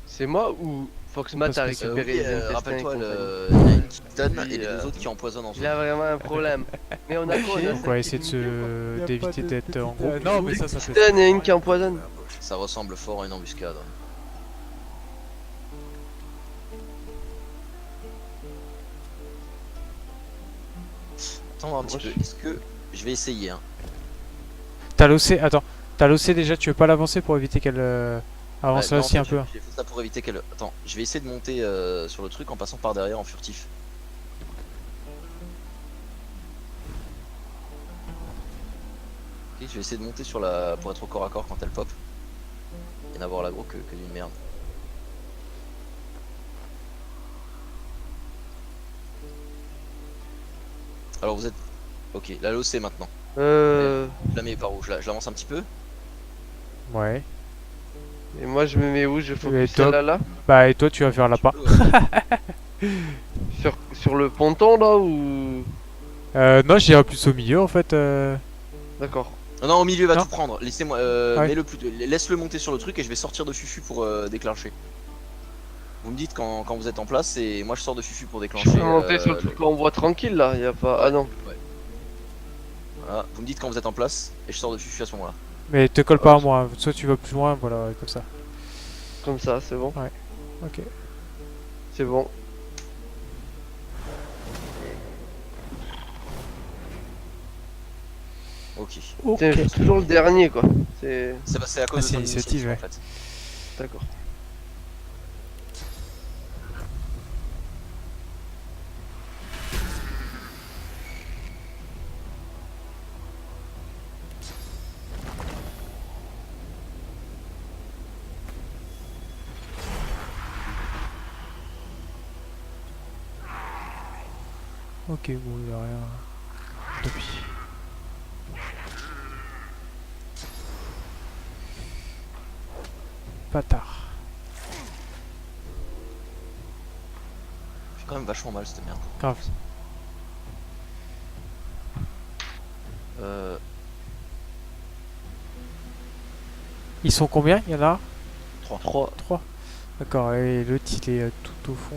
C'est moi ou Foxmat Parce a que c'est- récupéré Oui, les intestins et rappelle-toi, compagnie. il y en a une qui donne Oui, et les deux autres qui empoisonnent en Il a vraiment un problème. Mais on a quoi? On a Donc, on va essayer d'éviter d'être en groupe. Non, mais ça fait. Stun et une qui empoisonne. Ça ressemble fort à une embuscade. Attends voir un petit Moi, peu. Est-ce que je vais essayer hein. T'as l'OC, attends. T'as l'OC déjà, tu veux pas l'avancer pour éviter qu'elle avance Ouais, là non, aussi en un fait, peu? J'ai fait ça pour éviter qu'elle. Attends, je vais essayer de monter sur le truc en passant par derrière en furtif. Ok, je vais essayer de monter sur la pour être au corps à corps quand elle pop. Et n'avoir l'aggro que d'une merde. Alors vous êtes. Ok, la l'OC maintenant. Je la mets par où? Je l'avance un petit peu. Ouais. Et moi je me mets où? Je Et focus toi celle-là là? Bah, et toi, tu vas vers là-bas. Sur le ponton là ou. Non, j'irai plus au milieu en fait. D'accord. Non, au milieu va Non. tout prendre. Laissez-moi, Ouais. mets-le plus, laisse-le monter sur le truc et je vais sortir de Fufu pour déclencher. Vous me dites quand vous êtes en place et moi je sors de Fufu pour Je déclencher. peux monter sur le truc qu'on voit tranquille là, y a pas. Ah non. Ouais. Voilà. Vous me dites quand vous êtes en place et je sors de Fufu à ce moment-là. Mais te colle pas à moi, hein. Soit tu vas plus loin, voilà, comme ça. Comme ça, c'est bon. Ok. C'est bon. Ok. Tiens, je suis toujours le dernier quoi. C'est. C'est passé à cause Ah, de c'est ton initiative, initiative ouais. en fait. D'accord. Ok, bon, il y a rien. Tant pis. Bâtard. Fait quand même vachement mal cette merde. Grave. Euh, Ils sont combien? Il y en a 3. 3. 3. D'accord, et l'autre il est tout au fond.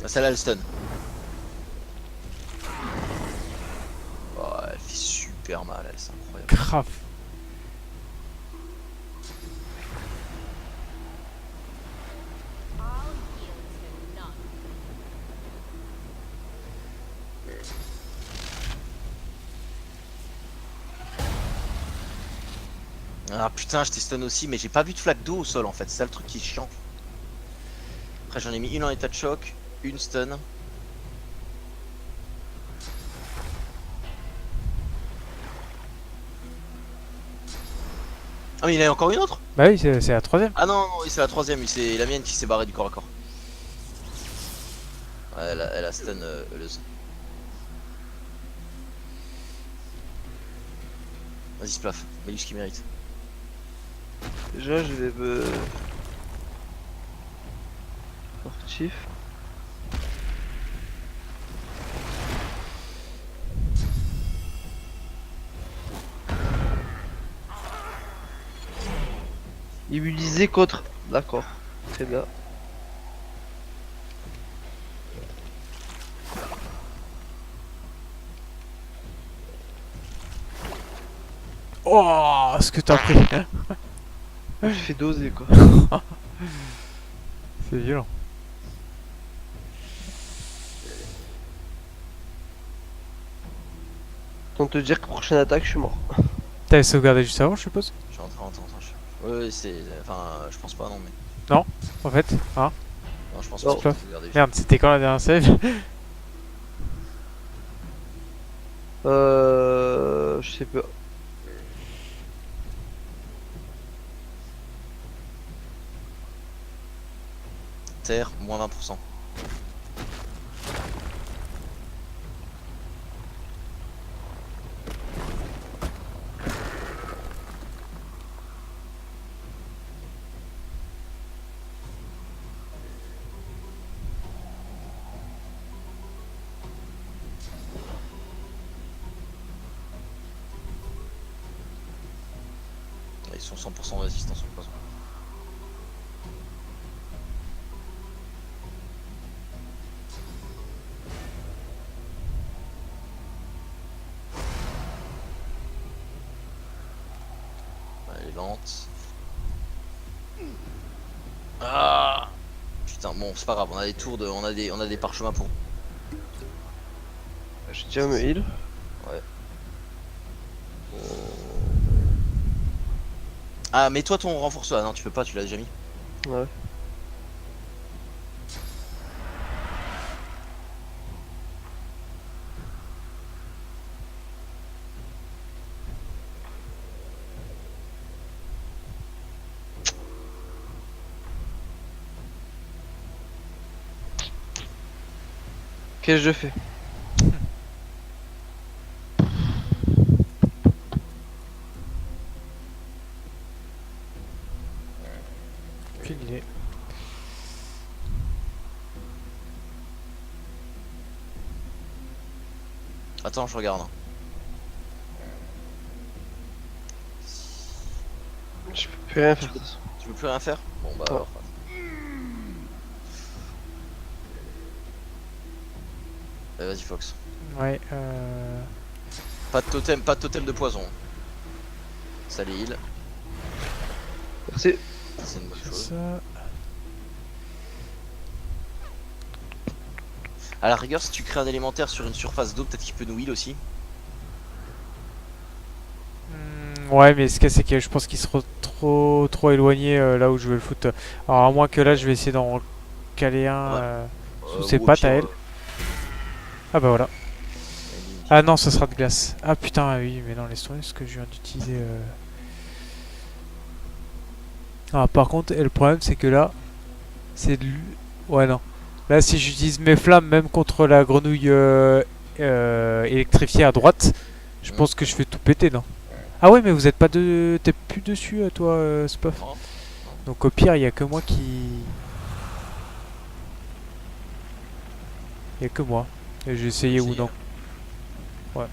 Celle-là, elle stun. Oh, elle fait super mal, elle, c'est incroyable. Grave. I'll yield to none. Ah putain, je t'ai stun aussi, mais j'ai pas vu de flaque d'eau au sol en fait, c'est ça le truc qui est chiant. Après, j'en ai mis une en état de choc, une stun. Ah, mais il y en a encore une autre? Bah oui, c'est la troisième. Ah non, non, c'est la troisième, c'est la mienne qui s'est barrée du corps à corps. Ouais, elle a stun Heuleuse. Vas-y, Splaf, mets ce qu'il mérite. Déjà, je vais me. Sportif. Immunisé contre. D'accord. Très bien. Oh, ce que t'as pris. Je fais doser quoi. C'est violent. Sans te dire que prochaine attaque, je suis mort. T'avais sauvegardé juste avant, je suppose? Je suis en train d'entendre. Ouais, c'est. Enfin, je pense pas, non, mais. En fait, hein? Non, je pense Oh. pas que je peux regarder. Merde, c'était quand la dernière save? Je sais pas. Terre, moins 20%. Ils sont 100% de résistance au poison. Elle est lente. Ah putain, bon, c'est pas grave, on a des tours de. On a des parchemins pour. Je tiens à me heal. Ouais. Ah, mais toi ton renforceur, ah non, tu peux pas, tu l'as déjà mis. Ouais. Qu'est-ce que je fais? Aucune idée. Attends, je regarde. Je peux plus rien faire. Tu peux plus rien faire? Bon bah Oh. alors. Allez, vas-y Fox. Ouais, Pas de totem de poison. Ça les heal, Merci. c'est une bonne c'est chose. ça. À la rigueur, si tu crées un élémentaire sur une surface d'eau, peut-être qu'il peut nous heal aussi. Ouais, mais ce qu'il y a, c'est que je pense qu'il sera trop éloigné là où je vais le foutre. Alors, à moins que là, je vais essayer d'en caler un Ouais. sous ses Ou au pattes pire, à elle. Ah bah voilà. elle Ah non, ça sera de glace. Ah putain, ah oui, mais non, laisse tomber ce que je viens d'utiliser. Ah, par contre, et le problème c'est que là, c'est de... Ouais, non. Là, si j'utilise mes flammes, même contre la grenouille électrifiée à droite, je pense que je fais tout péter, non? Ah ouais, mais vous êtes pas de... T'es plus dessus, toi, Spuff. Non. Donc au pire, il y a que moi qui... Il y a que moi. Et j'ai essayé ou non. Ouais.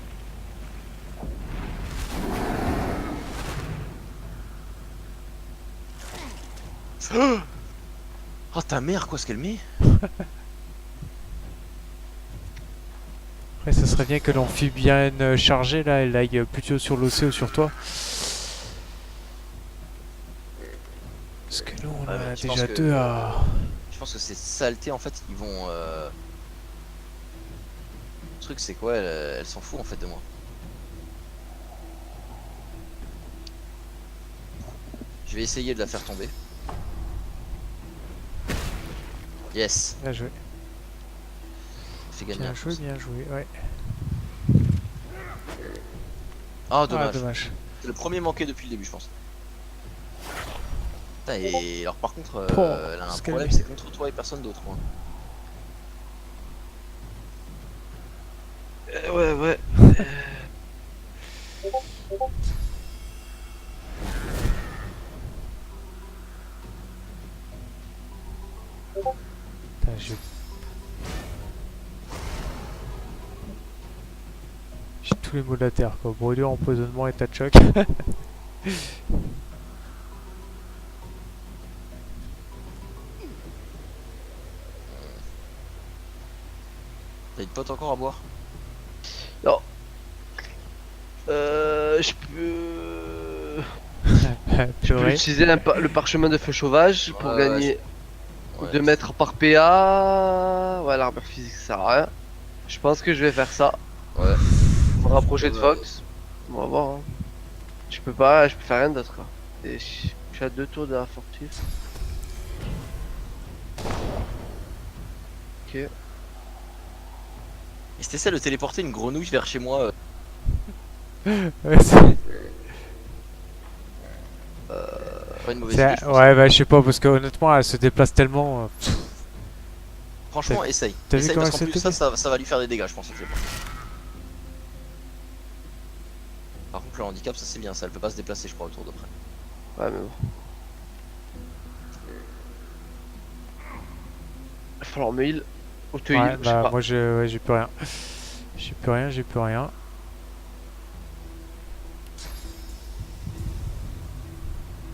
Oh ta mère, quoi, ce qu'elle met. Après, ça serait bien que l'amphibienne chargée, là, elle aille plutôt sur l'océan ou sur toi. Parce que nous, on Ouais, a mais je pense déjà que- deux à... Je pense que ces saletés, en fait, ils vont. Le truc, c'est quoi, elle s'en fout en fait de moi. Je vais essayer de la faire tomber. Yes, Bien joué. on fait gagner Bien un joué, chose. bien joué, ouais. Ah, Ah, dommage. dommage. C'est le premier manqué depuis le début, je pense. Putain, et alors, par contre, elle a un ce qu'elle problème, est. c'est contre toi et personne d'autre. Moi. Ouais. Putain, j'ai tous les mots de la terre, quoi. Brûlure, empoisonnement, état de choc. T'as une pote encore à boire? Je peux... Je peux Purée. utiliser le parchemin de feu sauvage pour Ouais, gagner Ouais. 2 mètres par PA. Ouais, l'armure physique ça sert à rien. Je pense que je vais faire ça. Ouais. Me rapprocher de Ouais. Fox. On va voir. Hein. Je peux faire rien d'autre quoi. Et je suis à 2 tours de la fortune. Ok. Et si t'essaies de téléporter une grenouille vers chez moi, Ouais, pas une mauvaise idée, je pense. ouais, bah je sais pas, parce que honnêtement, elle se déplace tellement. Franchement, essaye. t'as vu Essaye comment parce qu'en elle plus, s'est ça va lui faire des dégâts, je pense. Cette fois. Par contre, le handicap, ça c'est bien, ça elle peut pas se déplacer, je crois, autour d'après. Ouais, mais bon. Il va falloir me heal. Ou te Ouais, heal, je sais bah pas. moi j'ai plus rien. J'ai plus rien.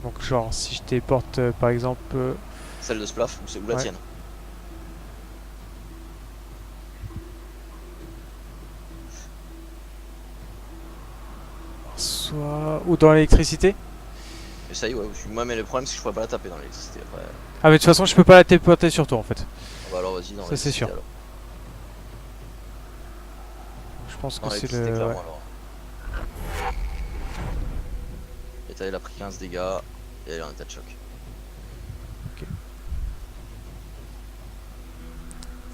Donc genre si je téléporte par exemple Celle de Splaf ou la Ouais. tienne. soit ou dans l'électricité. Essaye, ouais. Moi, mais le problème, c'est que je pourrais pas la taper dans l'électricité après. Ah mais de toute façon je peux pas la téléporter sur toi en fait. Ah bah alors, vas-y, dans Ça, c'est l'électricité, sûr. alors. Je pense Dans que c'est l'électricité, le... clairement, ouais. alors. Et t'as elle a pris 15 dégâts et elle est en état de choc.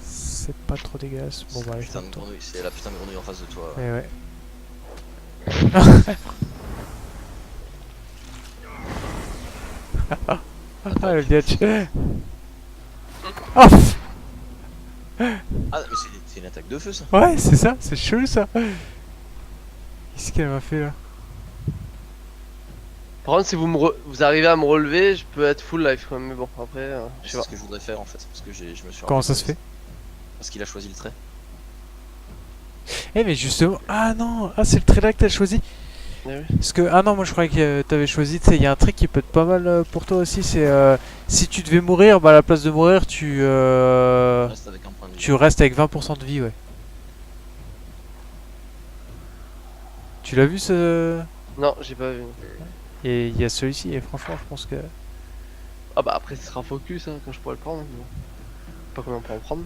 C'est pas trop dégueulasse. Bon bah allez, Putain de ferme-toi. grenouille, c'est la putain de grenouille en face de toi. Eh ouais. Ah le diatch. Oh, Ah, mais c'est une attaque de feu ça. ouais c'est ça, c'est chelou ça. Qu'est-ce qu'elle m'a fait là? Par contre, si vous arrivez à me relever, je peux être full life quand même. Mais bon, après, je sais C'est pas. ce que je voudrais faire en fait. Parce que je me suis Comment rappelé ça se fait? Parce qu'il a choisi le trait. Eh mais justement, ah non, ah c'est le trait là que t'as choisi. Eh oui. Parce que, ah non, moi je croyais que t'avais choisi, tu sais, il y a un trait qui peut être pas mal pour toi aussi, c'est si tu devais mourir, bah à la place de mourir, tu Reste avec un point de vie. tu restes avec 20% de vie, ouais. Tu l'as vu ce... Non, j'ai pas vu. Et il y a celui-ci, et franchement, je pense que... Ah bah après, ce sera focus hein, quand je pourrai le prendre. Mais bon. Pas combien on peut en prendre.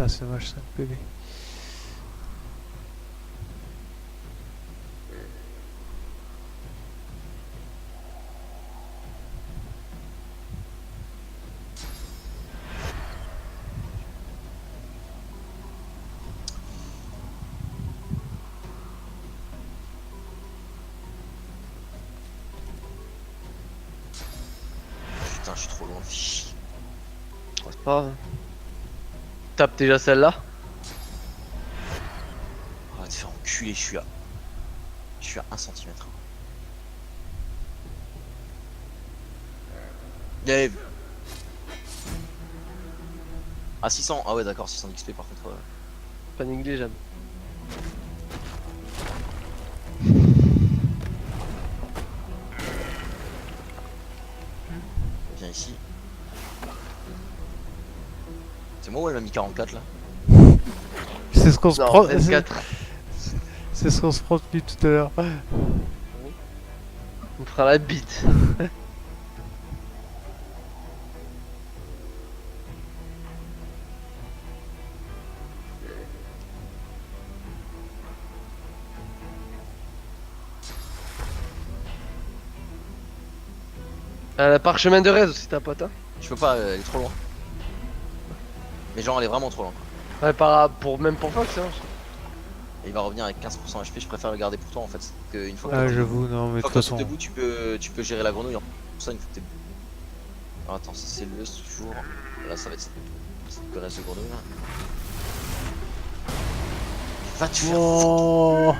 Ah, c'est dommage, 5 PV. Putain, je suis trop loin. C'est pas grave. Tape déjà celle-là. On va te faire enculer, je suis à 1 cm. J'avais vu. Ah 600, ah ouais d'accord, 600 XP par contre. Pas négligeable. Viens ici. C'est moi ou elle m'a mis 44 là? C'est ce qu'on se Non, prend. S4. C'est ce qu'on se prend depuis tout à l'heure. On fera la bite. Parchemin de Rez aussi ta pote hein. Je peux pas, elle est trop loin. Mais genre elle est vraiment trop loin. Ouais même pour Fox hein. Et il va revenir avec 15% HP, je préfère le garder pour toi en fait. Une fois que Ah, t'es j'avoue, non, mais de toute façon. debout, tu peux gérer la grenouille. Pour ça, une fois que t'es debout. Alors, attends, ça c'est le toujours. Là, ça va être cette connasse de grenouille là. Va te faire Oh.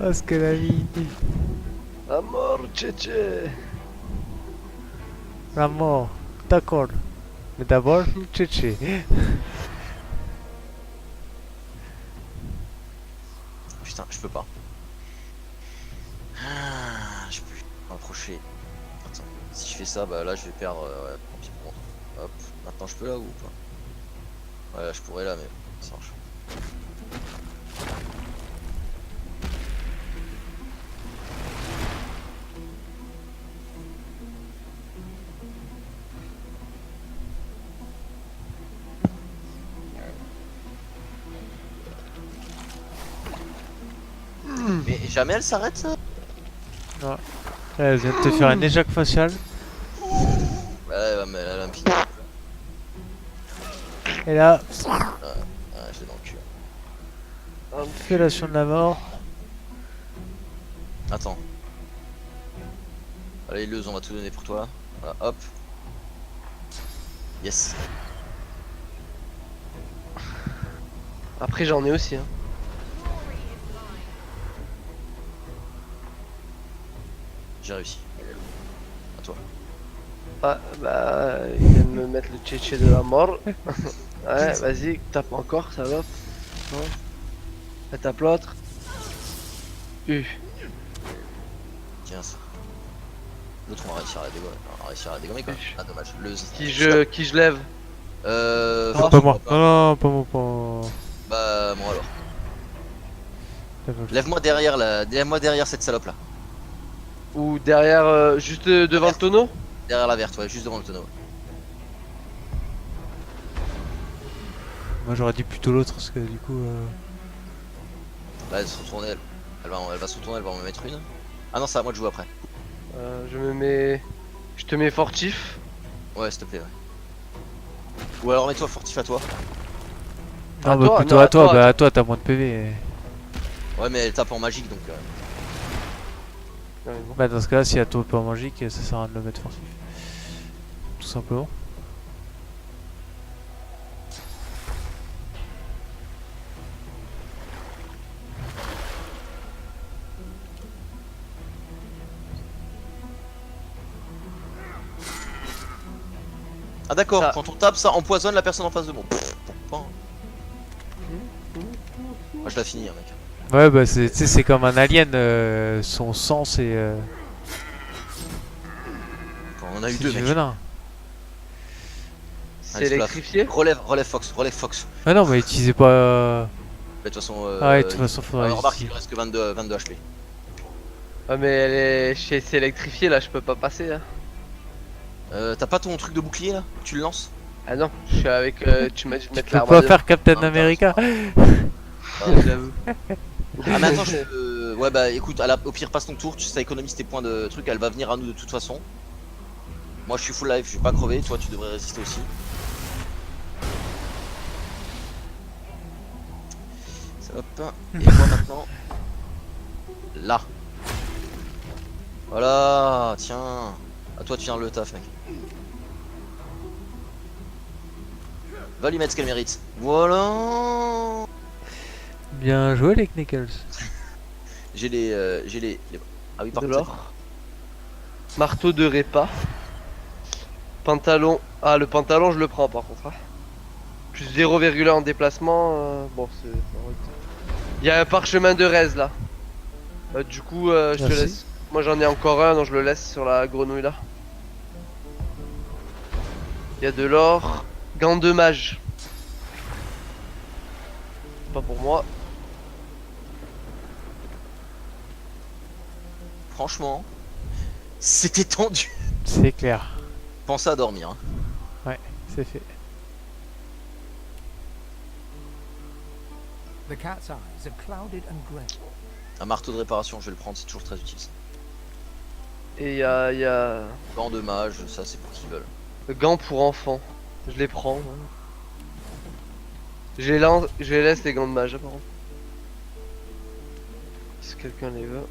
Oh, ce qu'elle a mis. La mort, tchétché. La mort. D'accord. Mais d'abord, tchétché. Putain, je peux pas. Ah, je peux plus m'approcher. Attends, si je fais ça, bah là je vais perdre. Ouais, tant pis pour moi. Hop, maintenant je peux là ou pas? Ouais, là je pourrais là, mais ça marche. Mais jamais elle s'arrête ça? Là, elle vient de te faire un éjac facial. Ouais, mais elle a un pied. Et là, Ouais, je l'ai dans le cul. fellation de la mort. Attends. Allez, Leuse, on va tout donner pour toi. Voilà, hop. Yes. Après j'en ai aussi hein. J'ai réussi. À toi. Ah bah il vient de me mettre le tchétché de la mort. Ouais vas-y, tape encore, ça va. Non. Elle tape l'autre. Tiens ça. L'autre on va réussir à la dégommer. On va réussir à la dégommer quand même. Ah dommage. Leuse. Qui je lève. Non, pas moi. Non, non, pas moi, pas moi. Bah moi alors. Lève-moi derrière la. Lève-moi derrière cette salope là. Ou derrière, juste devant le tonneau. Derrière la verte, ouais, juste devant le tonneau. Moi j'aurais dit plutôt l'autre parce que du coup. Là elle se retourne elle. Elle va se retourner, elle va en me mettre une. Ah non, c'est à moi de jouer après. Je me mets. Je te mets fortif. Ouais, s'il te plaît, ouais. Ou alors mets-toi fortif à toi. Non, À bah toi, plutôt non, à à toi, toi, bah à toi t'as moins de PV. Ouais, mais elle tape en magique donc. Ouais, bon. Bah dans ce cas là, si à toi pas magique, ça sert à rien de le mettre fortif. Tout simplement. Ah d'accord, Ça- quand on tape ça empoisonne la personne en face de moi. Moi je la finis, hein, mec. Ouais, bah c'est, tu sais, c'est comme un alien, son sang c'est On en a eu c'est deux, du mec. venin. C'est Allez, électrifié. Relève Fox, relève Fox. Ah non, mais utilisez pas. Mais de toute façon. Ah ouais, de toute façon, faudrait remarque, il utiliser. lui reste que 22 HP. Ah mais elle est. C'est électrifié là, je peux pas passer hein. T'as pas ton truc de bouclier là? Tu le lances? Ah non, je suis avec. Tu m'as dit de Tu mettre peux l'arbre. pas à deux. faire Captain Ah, America. J'avoue. Ah mais attends, ouais bah écoute, au pire passe ton tour, ça économise tes points de truc, elle va venir à nous de toute façon. Moi je suis full life, je vais pas crever, toi tu devrais résister aussi. Hop, et moi maintenant. Là. Voilà, tiens. À toi de finir le taf mec. Va lui mettre ce qu'elle mérite. Voilà. Bien joué les Knickles. J'ai les... Ah oui par De contre. l'or. Marteau de répa. Pantalon. Ah, le pantalon, je le prends par contre. Hein. Plus 0,1 en déplacement. Bon, c'est. Il y a un parchemin de Rez là. Du coup, je te Merci. laisse. Moi j'en ai encore un, donc je le laisse sur la grenouille là. Il y a de l'or. Gants de mage. Pas pour moi. Franchement, c'était tendu. C'est clair. Pensez à dormir. Hein. Ouais, c'est fait. The cat's eyes are clouded and grey. Un marteau de réparation, je vais le prendre, c'est toujours très utile. Ça. Et il y a. Gants de mage, ça c'est pour qui veulent. Gants pour enfants. Je les prends. Hein. Je les laisse les gants de mage par contre. Si quelqu'un les veut.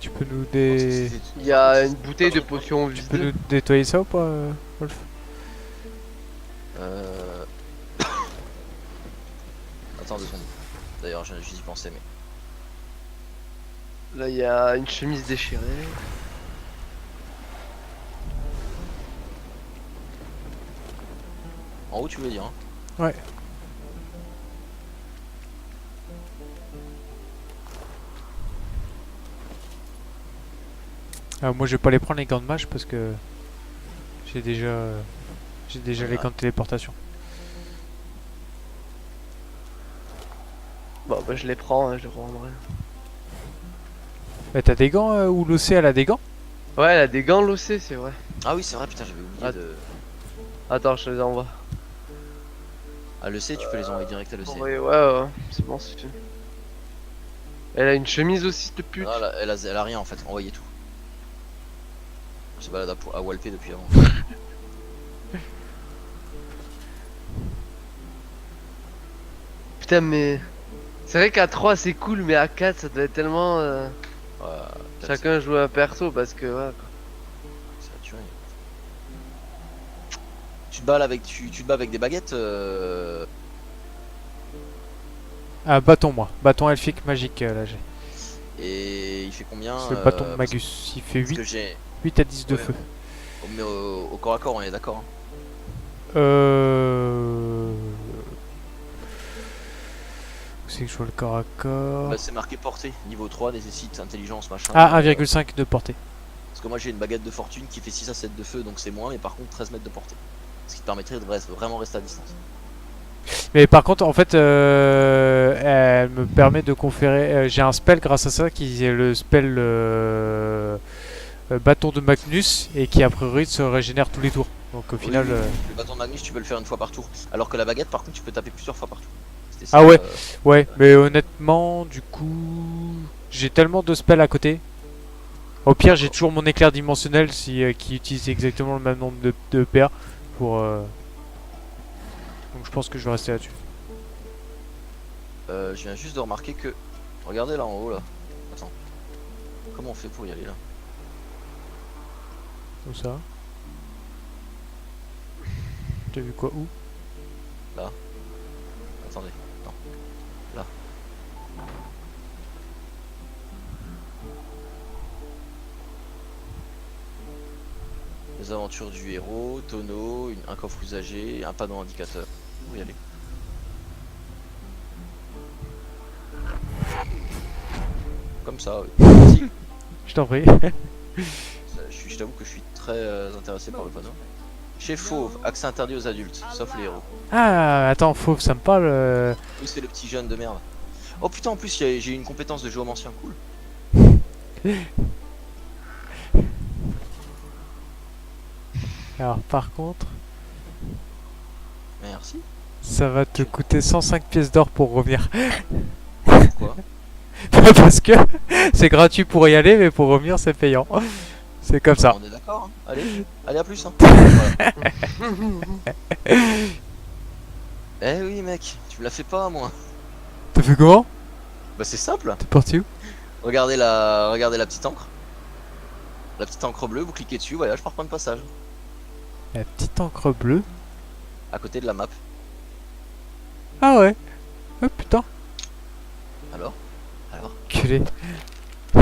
Tu peux nous dé... Il y a une bouteille de potion Tu peux nous vide. nettoyer ça ou pas, Wolf? Attends 2 secondes. D'ailleurs, j'ai juste y pensé, mais. Là il y a une chemise déchirée. En haut, tu veux dire hein. Ouais. Moi je vais pas les prendre les gants de mage parce que j'ai déjà les gants de téléportation. Bon bah je les prends, hein, je les rendrai. Mais t'as des gants ou l'OC elle a des gants? Ouais, elle a des gants l'OC, c'est vrai. Ah oui, c'est vrai, putain, j'avais oublié Ah. de. Attends, je te les envoie. Ah, le C, tu peux les envoyer direct à le C. Ouais, ouais, c'est bon, c'est fini. Elle a une chemise aussi, cette pute. Ah, elle a rien en fait, envoyez tout. Je se balade à Walpé depuis avant. Putain, mais. C'est vrai qu'à 3 c'est cool, mais à 4 ça doit être tellement. Ouais, Chacun joue un perso parce que. Ouais, quoi. c'est la tuerie. Tu te bats avec, tu te bats avec des baguettes Ah bâton moi, bâton elfique magique là j'ai. et il fait combien C'est le bâton de Magus, il fait Parce que 8, j'ai. 8 à 10 de Ouais. feu. Mais au corps à corps, on est d'accord. Hein. Où c'est que je vois le corps à corps? Bah, c'est marqué portée, niveau 3, nécessite intelligence, machin. Ah 1,5 de portée. Parce que moi j'ai une baguette de fortune qui fait 6 à 7 de feu, donc c'est moins, mais par contre 13 mètres de portée. Ce qui te permettrait de vraiment rester à distance. Mais par contre en fait elle me permet de conférer, j'ai un spell grâce à ça qui est le spell bâton de Magnus et qui a priori se régénère tous les tours. Donc au final... Oui, le bâton de Magnus, tu peux le faire une fois par tour. Alors que la baguette, par contre, tu peux taper plusieurs fois par tour. C'était ça, Ah ouais. Ouais, mais honnêtement, du coup, j'ai tellement de spells à côté. Au pire, j'ai toujours mon éclair dimensionnel qui utilise exactement le même nombre de PA pour. Donc je pense que je vais rester là-dessus. Je viens juste de remarquer que. Regardez là en haut là. Attends. Comment on fait pour y aller là? Comme ça. T'as vu quoi où? Attendez. Non. Là. Les aventures du héros, tonneau, un coffre usagé, un panneau indicateur. Où y aller? comme ça. Oui. Je t'en prie. Je t'avoue que je suis très intéressé par le panneau. Chez Fauve, accès interdit aux adultes, sauf les héros. Ah, attends, fauve, ça me parle. Oui, c'est le petit jeune de merde. Oh putain, en plus j'ai une compétence de géomancien cool. Alors, par contre, Merci. ça va te coûter 105 pièces d'or pour revenir. Pourquoi? Parce que c'est gratuit pour y aller, mais pour revenir, c'est payant. C'est comme ça. On est d'accord, hein. Allez, allez à plus. Hein. Voilà. Eh oui mec, tu me la fais pas moi. T'as fait comment? Bah c'est simple. T'es parti où? Regardez la petite encre. La petite encre bleue, vous cliquez dessus, voyage par point de passage. La petite encre bleue. À côté de la map. Ah ouais. Oh putain. Alors Culé. Eh,